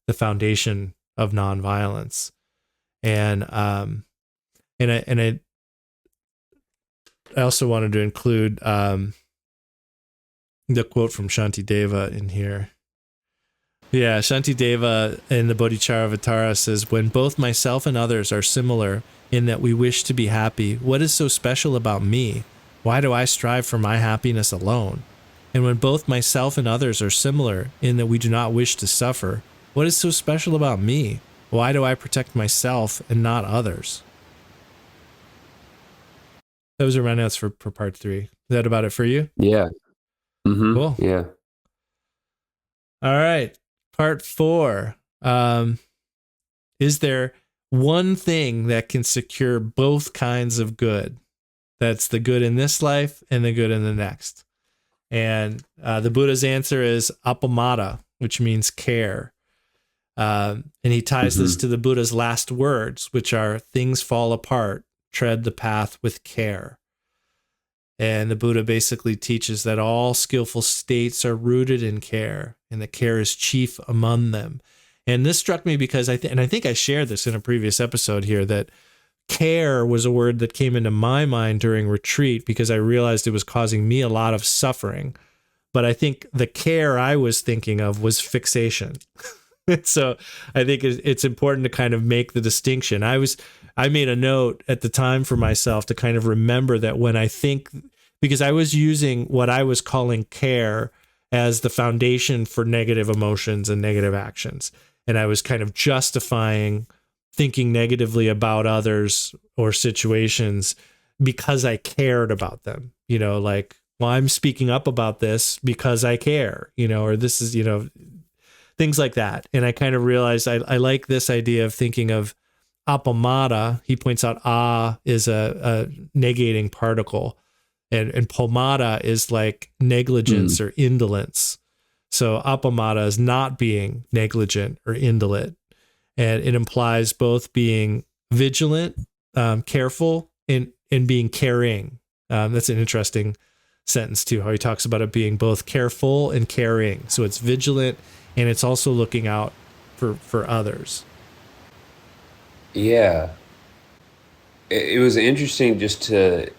the foundation of nonviolence. And I also wanted to include the quote from Shantideva in here. Yeah, Shantideva in the Bodhicharyavatara says, when both myself and others are similar in that we wish to be happy, what is so special about me? Why do I strive for my happiness alone? And when both myself and others are similar in that we do not wish to suffer, what is so special about me? Why do I protect myself and not others? Those are my notes for part 3. Is that about it for you? Yeah. Mm-hmm. Cool. Yeah. All right. Part 4. Is there one thing that can secure both kinds of good? That's the good in this life and the good in the next. And the Buddha's answer is appamada, which means care. And he ties this to the Buddha's last words, which are, things fall apart, tread the path with care. And the Buddha basically teaches that all skillful states are rooted in care, and that care is chief among them. And this struck me because I think I shared this in a previous episode here, that care was a word that came into my mind during retreat because I realized it was causing me a lot of suffering. But I think the care I was thinking of was fixation. So I think it's important to kind of make the distinction. I made a note at the time for myself to kind of remember that when I think, because I was using what I was calling care as the foundation for negative emotions and negative actions. And I was kind of justifying thinking negatively about others or situations because I cared about them, like, well, I'm speaking up about this because I care, or this is, things like that. And I kind of realized I like this idea of thinking of appamada. He points out is a negating particle, and pomada is like negligence or indolence. So appamada is not being negligent or indolent. And it implies both being vigilant, careful, and being caring. That's an interesting sentence too, how he talks about it being both careful and caring. So it's vigilant, and it's also looking out for others. Yeah. It was interesting just to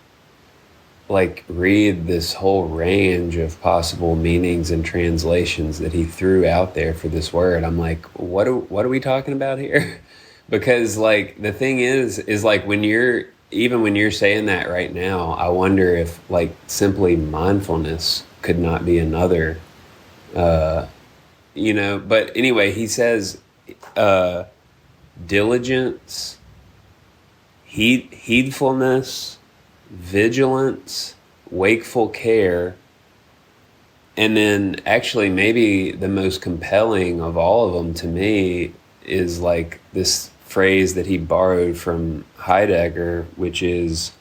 read this whole range of possible meanings and translations that he threw out there for this word. I'm like, what are we talking about here? Because the thing is when you're saying that right now, I wonder if simply mindfulness could not be another, but anyway, he says, diligence, heedfulness, vigilance, wakeful care, and then actually maybe the most compelling of all of them to me is this phrase that he borrowed from Heidegger, which is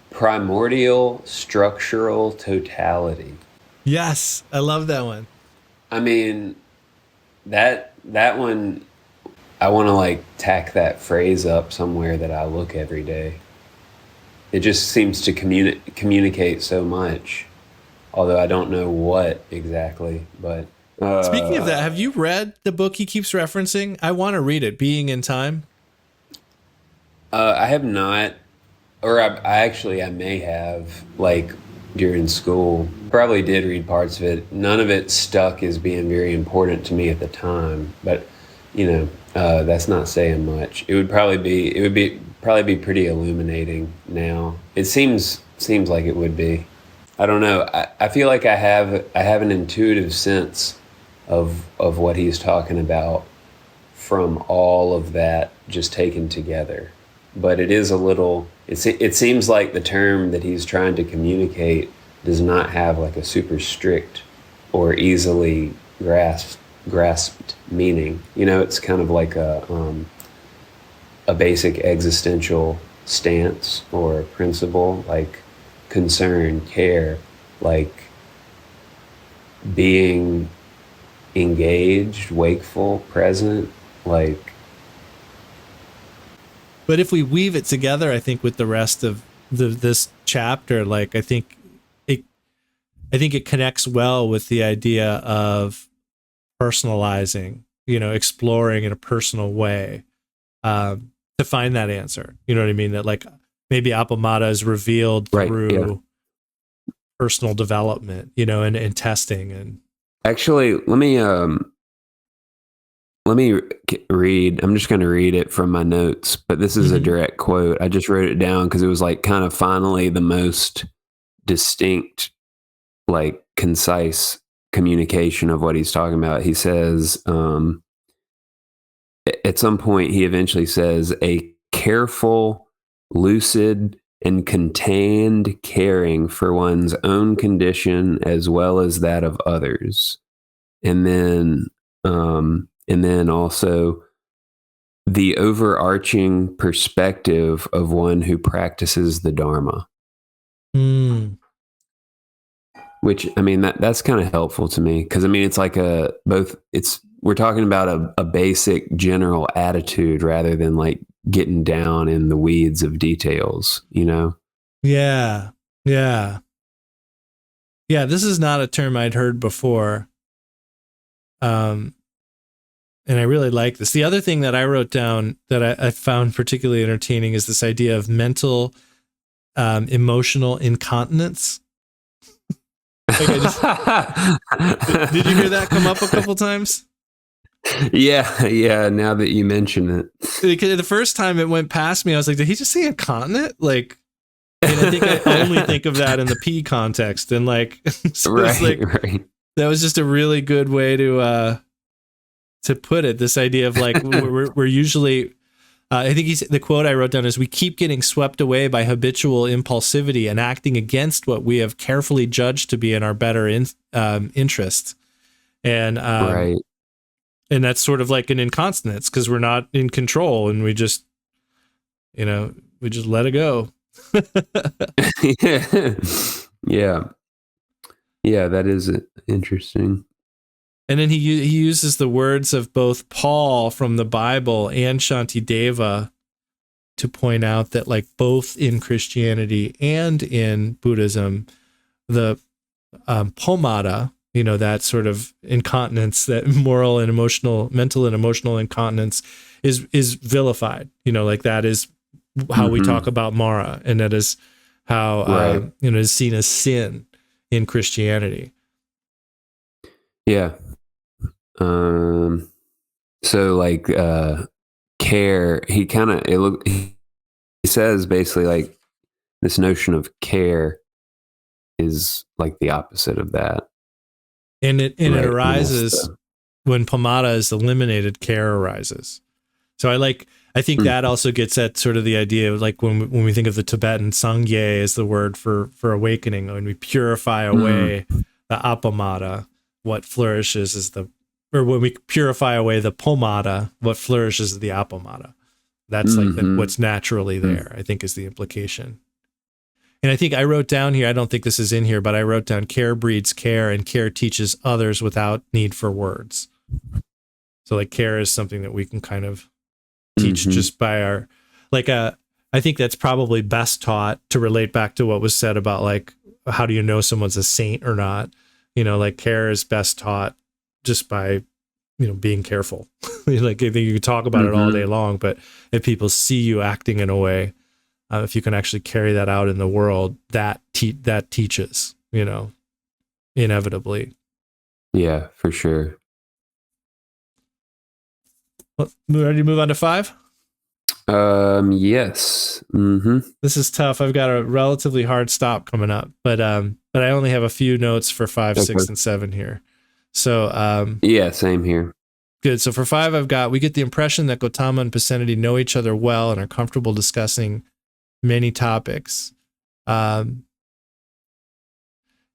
primordial structural totality. Yes, I love that one. I mean, that one, I want to tack that phrase up somewhere that I look every day. It just seems to communicate so much, although I don't know what exactly. But speaking of that, have you read the book he keeps referencing? I want to read it, Being in Time. I have not, or I may have, during school. Probably did read parts of it. None of it stuck as being very important to me at the time, but that's not saying much. It would probably be pretty illuminating now. It seems like it would be. I don't know. I feel like I have an intuitive sense of what he's talking about from all of that just taken together. But it is a little, it seems like the term that he's trying to communicate does not have a super strict or easily grasped meaning. You know, it's kind of like a basic existential stance or principle, like concern, care, like being engaged, wakeful, present, like. But if we weave it together, I think with the rest of this chapter, like I think it connects well with the idea of personalizing, exploring in a personal way, to find that answer. You know what I mean? That like maybe Appamada is revealed through personal development, and testing. And Actually, let me read. I'm just going to read it from my notes, but this is a direct quote. I just wrote it down because it was like kind of finally the most distinct, like concise communication of what he's talking about. He says, at some point, he eventually says, a careful, lucid, and contained caring for one's own condition as well as that of others. And then also the overarching perspective of one who practices the Dharma. Which, I mean, that's kind of helpful to me because, I mean, it's like we're talking about a basic general attitude rather than like getting down in the weeds of details, you know? Yeah. Yeah. Yeah. This is not a term I'd heard before. And I really like this. The other thing that I wrote down that I found particularly entertaining is this idea of mental, emotional incontinence. Did you hear that come up a couple times? Yeah. Now that you mention it, because the first time it went past me, I was like, "Did he just say incontinent?" Like, and I think I only think of that in the pee context, and like, so right. That was just a really good way to put it. This idea of like we're usually. I think the quote I wrote down is, we keep getting swept away by habitual impulsivity and acting against what we have carefully judged to be in our better interest. And, right. And that's sort of like an incontinence because we're not in control and we just, we just let it go. Yeah. Yeah, that is interesting. And then he uses the words of both Paul from the Bible and Shantideva to point out that, like, both in Christianity and in Buddhism, the pomada, that sort of incontinence, that mental and emotional incontinence is vilified. Like that is how we talk about Mara, and that is how is seen as sin in Christianity. Yeah. So like, care, he says basically like this notion of care is like the opposite of that. And it arises when pomada is eliminated, care arises. So I think that also gets at sort of the idea of like when we think of the Tibetan sangye as the word for awakening, when we purify away the apamada, what flourishes is when we purify away the pomada, what flourishes is the apamada. That's like what's naturally there, I think, is the implication. And I think I wrote down here, I don't think this is in here, but I wrote down care breeds care and care teaches others without need for words. So like care is something that we can kind of teach just by our, like, I think that's probably best taught to relate back to what was said about like, how do you know someone's a saint or not? Like care is best taught just by, being careful. Like I think you can talk about it all day long, but if people see you acting in a way, if you can actually carry that out in the world, that teaches, inevitably. Yeah, for sure. Well, ready to move on to 5? Yes. This is tough. I've got a relatively hard stop coming up, but I only have a few notes for 5, 6, and 7 here. So, yeah, same here. Good. So for 5, we get the impression that Gautama and Pasenadi know each other well and are comfortable discussing many topics.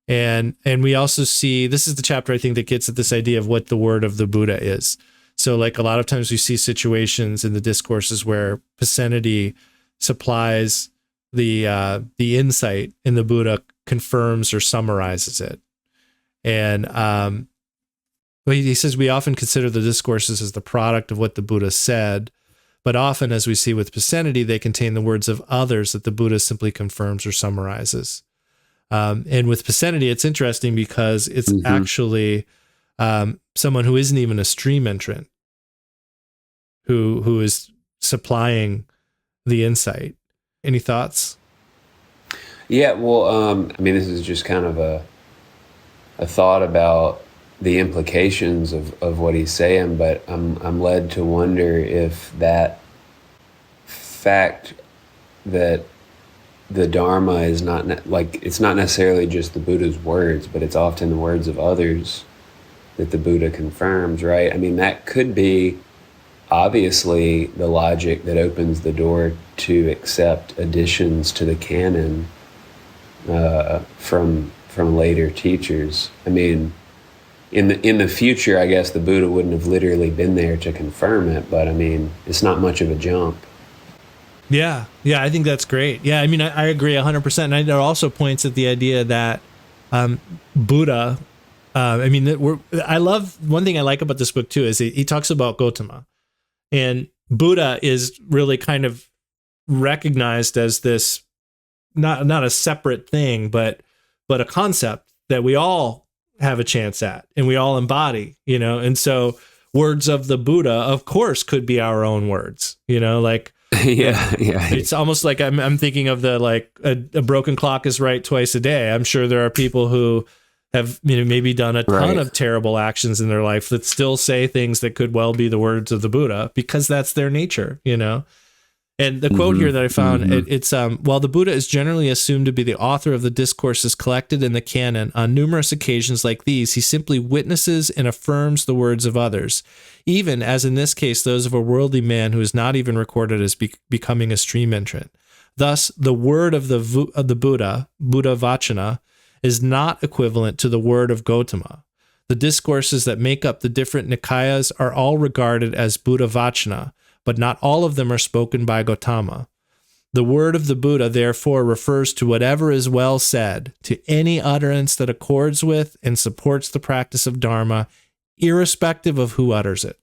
And we also see, this is the chapter I think that gets at this idea of what the word of the Buddha is. So like a lot of times we see situations in the discourses where Pasenadi supplies the insight and the Buddha confirms or summarizes it. And well, he says we often consider the discourses as the product of what the Buddha said, but often, as we see with Pasenadi, they contain the words of others that the Buddha simply confirms or summarizes. And with Pasenadi, it's interesting because it's actually someone who isn't even a stream entrant who is supplying the insight. Any thoughts? Yeah, well, I mean, this is just kind of a thought about the implications of what he's saying, but I'm led to wonder if that fact that the Dharma is not like, it's not necessarily just the Buddha's words, but it's often the words of others that the Buddha confirms, right? I mean, that could be obviously the logic that opens the door to accept additions to the canon from later teachers. I mean, in the future, I guess the Buddha wouldn't have literally been there to confirm it, but I mean, it's not much of a jump. Yeah, I think that's great. Yeah, I mean, I agree 100%. And it also points at the idea that Buddha, I mean, I love, one thing I like about this book too is he talks about Gautama. And Buddha is really kind of recognized as this, not a separate thing, but a concept that we all have a chance at and we all embody, you know? And so words of the Buddha, of course, could be our own words, you know, like, yeah. It's almost like I'm thinking of the, like a broken clock is right twice a day. I'm sure there are people who have, you know, maybe done a ton of terrible actions in their life that still say things that could well be the words of the Buddha because that's their nature, you know? And the quote here that I found, it's while the Buddha is generally assumed to be the author of the discourses collected in the canon, on numerous occasions like these, he simply witnesses and affirms the words of others, even as in this case, those of a worldly man who is not even recorded as becoming a stream entrant. Thus, the word of the Buddha, Buddha Vachana, is not equivalent to the word of Gautama. The discourses that make up the different Nikayas are all regarded as Buddha Vachana, but not all of them are spoken by Gautama. The word of the Buddha, therefore, refers to whatever is well said, to any utterance that accords with and supports the practice of Dharma, irrespective of who utters it.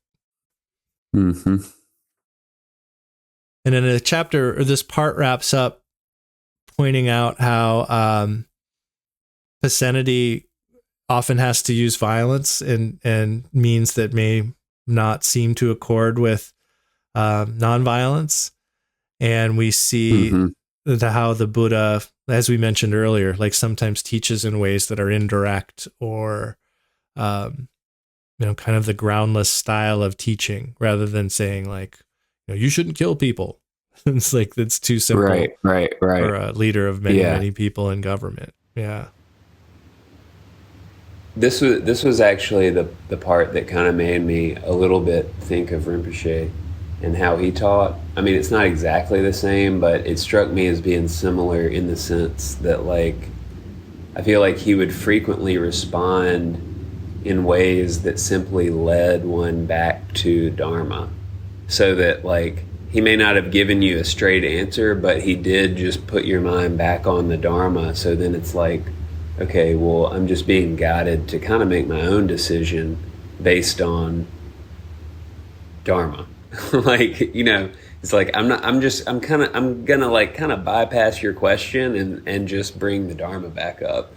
Mm-hmm. And in a chapter, or this part wraps up pointing out how Pasenadi often has to use violence and means that may not seem to accord with nonviolence. And we see how the Buddha, as we mentioned earlier, like sometimes teaches in ways that are indirect or, you know, kind of the groundless style of teaching rather than saying like, you know, you shouldn't kill people. It's like, that's too simple. Right. For a leader of many people in government. Yeah. This was actually the part that kind of made me a little bit think of Rinpoche and how he taught. I mean, it's not exactly the same, but it struck me as being similar in the sense that, like, I feel like he would frequently respond in ways that simply led one back to Dharma. So that, like, he may not have given you a straight answer, but he did just put your mind back on the Dharma. So then it's like, okay, well, I'm just being guided to kind of make my own decision based on Dharma. Like, you know, it's like, I'm gonna like kind of bypass your question and just bring the Dharma back up.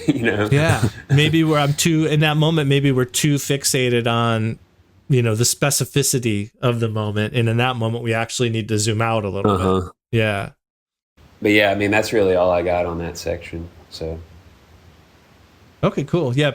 You know? Yeah. Maybe in that moment, maybe we're too fixated on, you know, the specificity of the moment. And in that moment, we actually need to zoom out a little bit. Yeah. But yeah, I mean, that's really all I got on that section. So. Okay, cool. Yeah.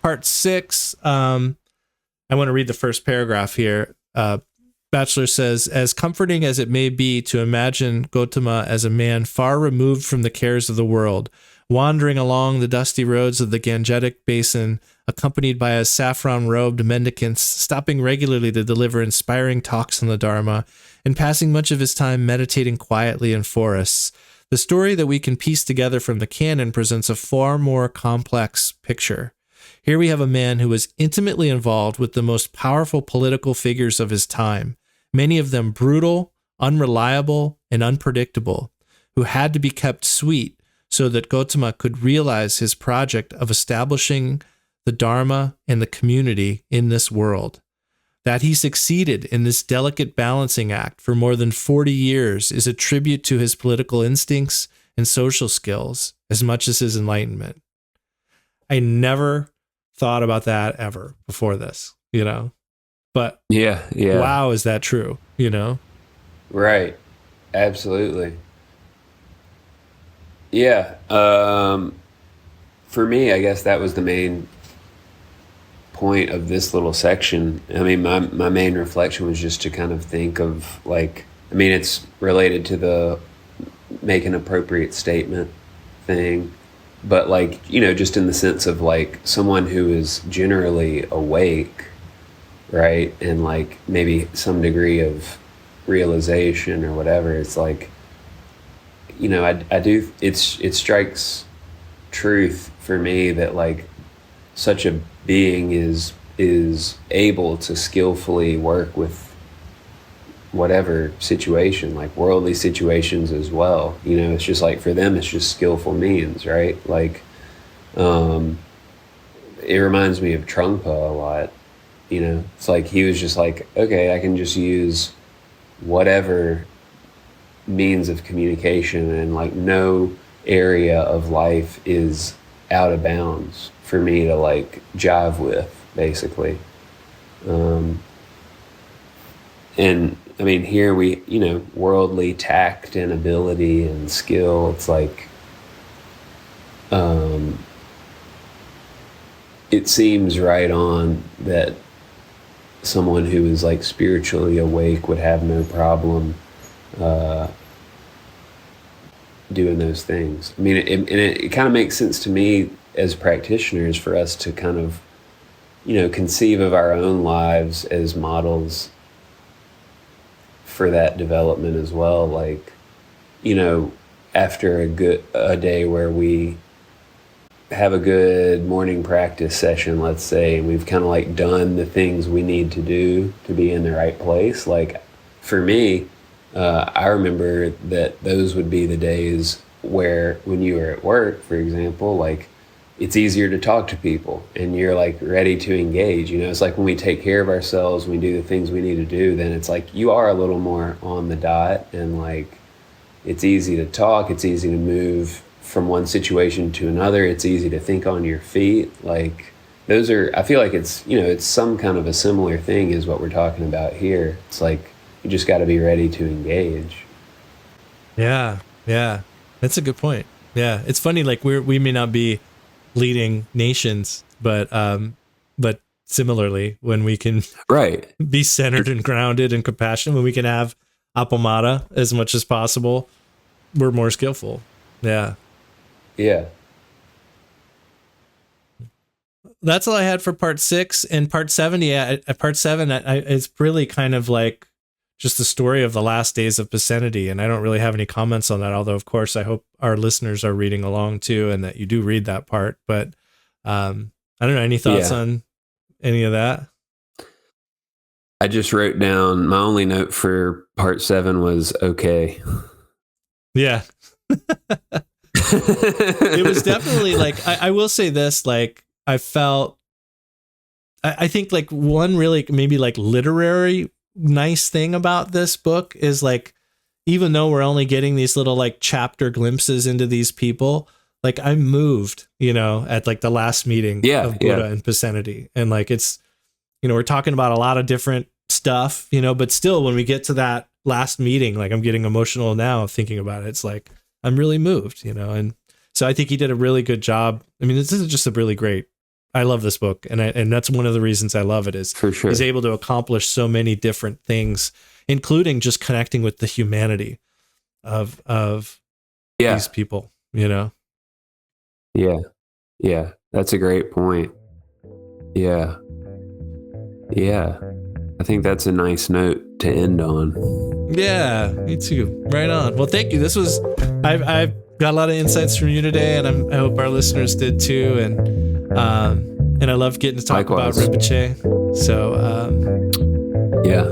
Part 6. I want to read the first paragraph here. Batchelor says, as comforting as it may be to imagine Gautama as a man far removed from the cares of the world, wandering along the dusty roads of the Gangetic Basin, accompanied by his saffron-robed mendicants, stopping regularly to deliver inspiring talks on the Dharma, and passing much of his time meditating quietly in forests, The story that we can piece together from the canon presents a far more complex picture. Here we have a man who was intimately involved with the most powerful political figures of his time, many of them brutal, unreliable, and unpredictable, who had to be kept sweet so that Gautama could realize his project of establishing the Dharma and the community in this world. That he succeeded in this delicate balancing act for more than 40 years is a tribute to his political instincts and social skills as much as his enlightenment. I never thought about that ever before this, but Yeah. wow, is that true, Right. Absolutely. Yeah. For me, I guess that was the main point of this little section. I mean, my main reflection was just to kind of think of it's related to the make an appropriate statement thing, but just in the sense of someone who is generally awake, right? And maybe some degree of realization or whatever. It's I do, it strikes truth for me that such a being is able to skillfully work with whatever situation, worldly situations as well. It's just for them, it's just skillful means, right? It reminds me of Trungpa a lot. It's he was just okay, I can just use whatever means of communication, and no area of life is out of bounds for me to jive with, basically. And I mean, here we, worldly tact and ability and skill, it's it seems right on that someone who is spiritually awake would have no problem doing those things. I mean, it kind of makes sense to me as practitioners for us to kind of, conceive of our own lives as models for that development as well. After a day where we have a good morning practice session, let's say, and we've kind of done the things we need to do to be in the right place. For me, I remember that those would be the days where, when you were at work, for example, it's easier to talk to people and you're ready to engage. It's when we take care of ourselves, we do the things we need to do, then it's you are a little more on the dot, and it's easy to talk, it's easy to move from one situation to another, it's easy to think on your feet. Those are, I feel it's, it's some kind of a similar thing is what we're talking about here. It's you just got to be ready to engage. Yeah. That's a good point. Yeah. It's funny, we may not be leading nations, but similarly, when we can be centered and grounded and compassionate, when we can have appamada as much as possible, we're more skillful. Yeah. That's all I had for part 6. And part 7, part 7, it's really kind of just the story of the last days of Pasenadi, and I don't really have any comments on that, although of course I hope our listeners are reading along too, and that you do read that part. But I don't know, any thoughts on any of that? I just wrote down, my only note for part 7 was okay. Yeah. It was definitely I will say this, I felt, I think one really maybe literary nice thing about this book is even though we're only getting these little chapter glimpses into these people, I'm moved, at the last meeting of Buddha and Pasenadi. And it's, we're talking about a lot of different stuff, but still when we get to that last meeting, I'm getting emotional now thinking about it. It's I'm really moved, and so I think he did a really good job. I mean, this is just a really great, I love this book. And that's one of the reasons I love it, is for sure he's able to accomplish so many different things, including just connecting with the humanity of these people, Yeah. That's a great point. Yeah. I think that's a nice note to end on. Yeah, me too. Right on. Well, thank you. This was, I've got a lot of insights from you today, and I hope our listeners did too. And I love getting to talk Likewise. about Rinpoche. So, Yeah.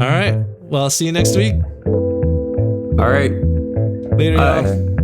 all right. Well, I'll see you next week. All right. Later, Bye. y'all.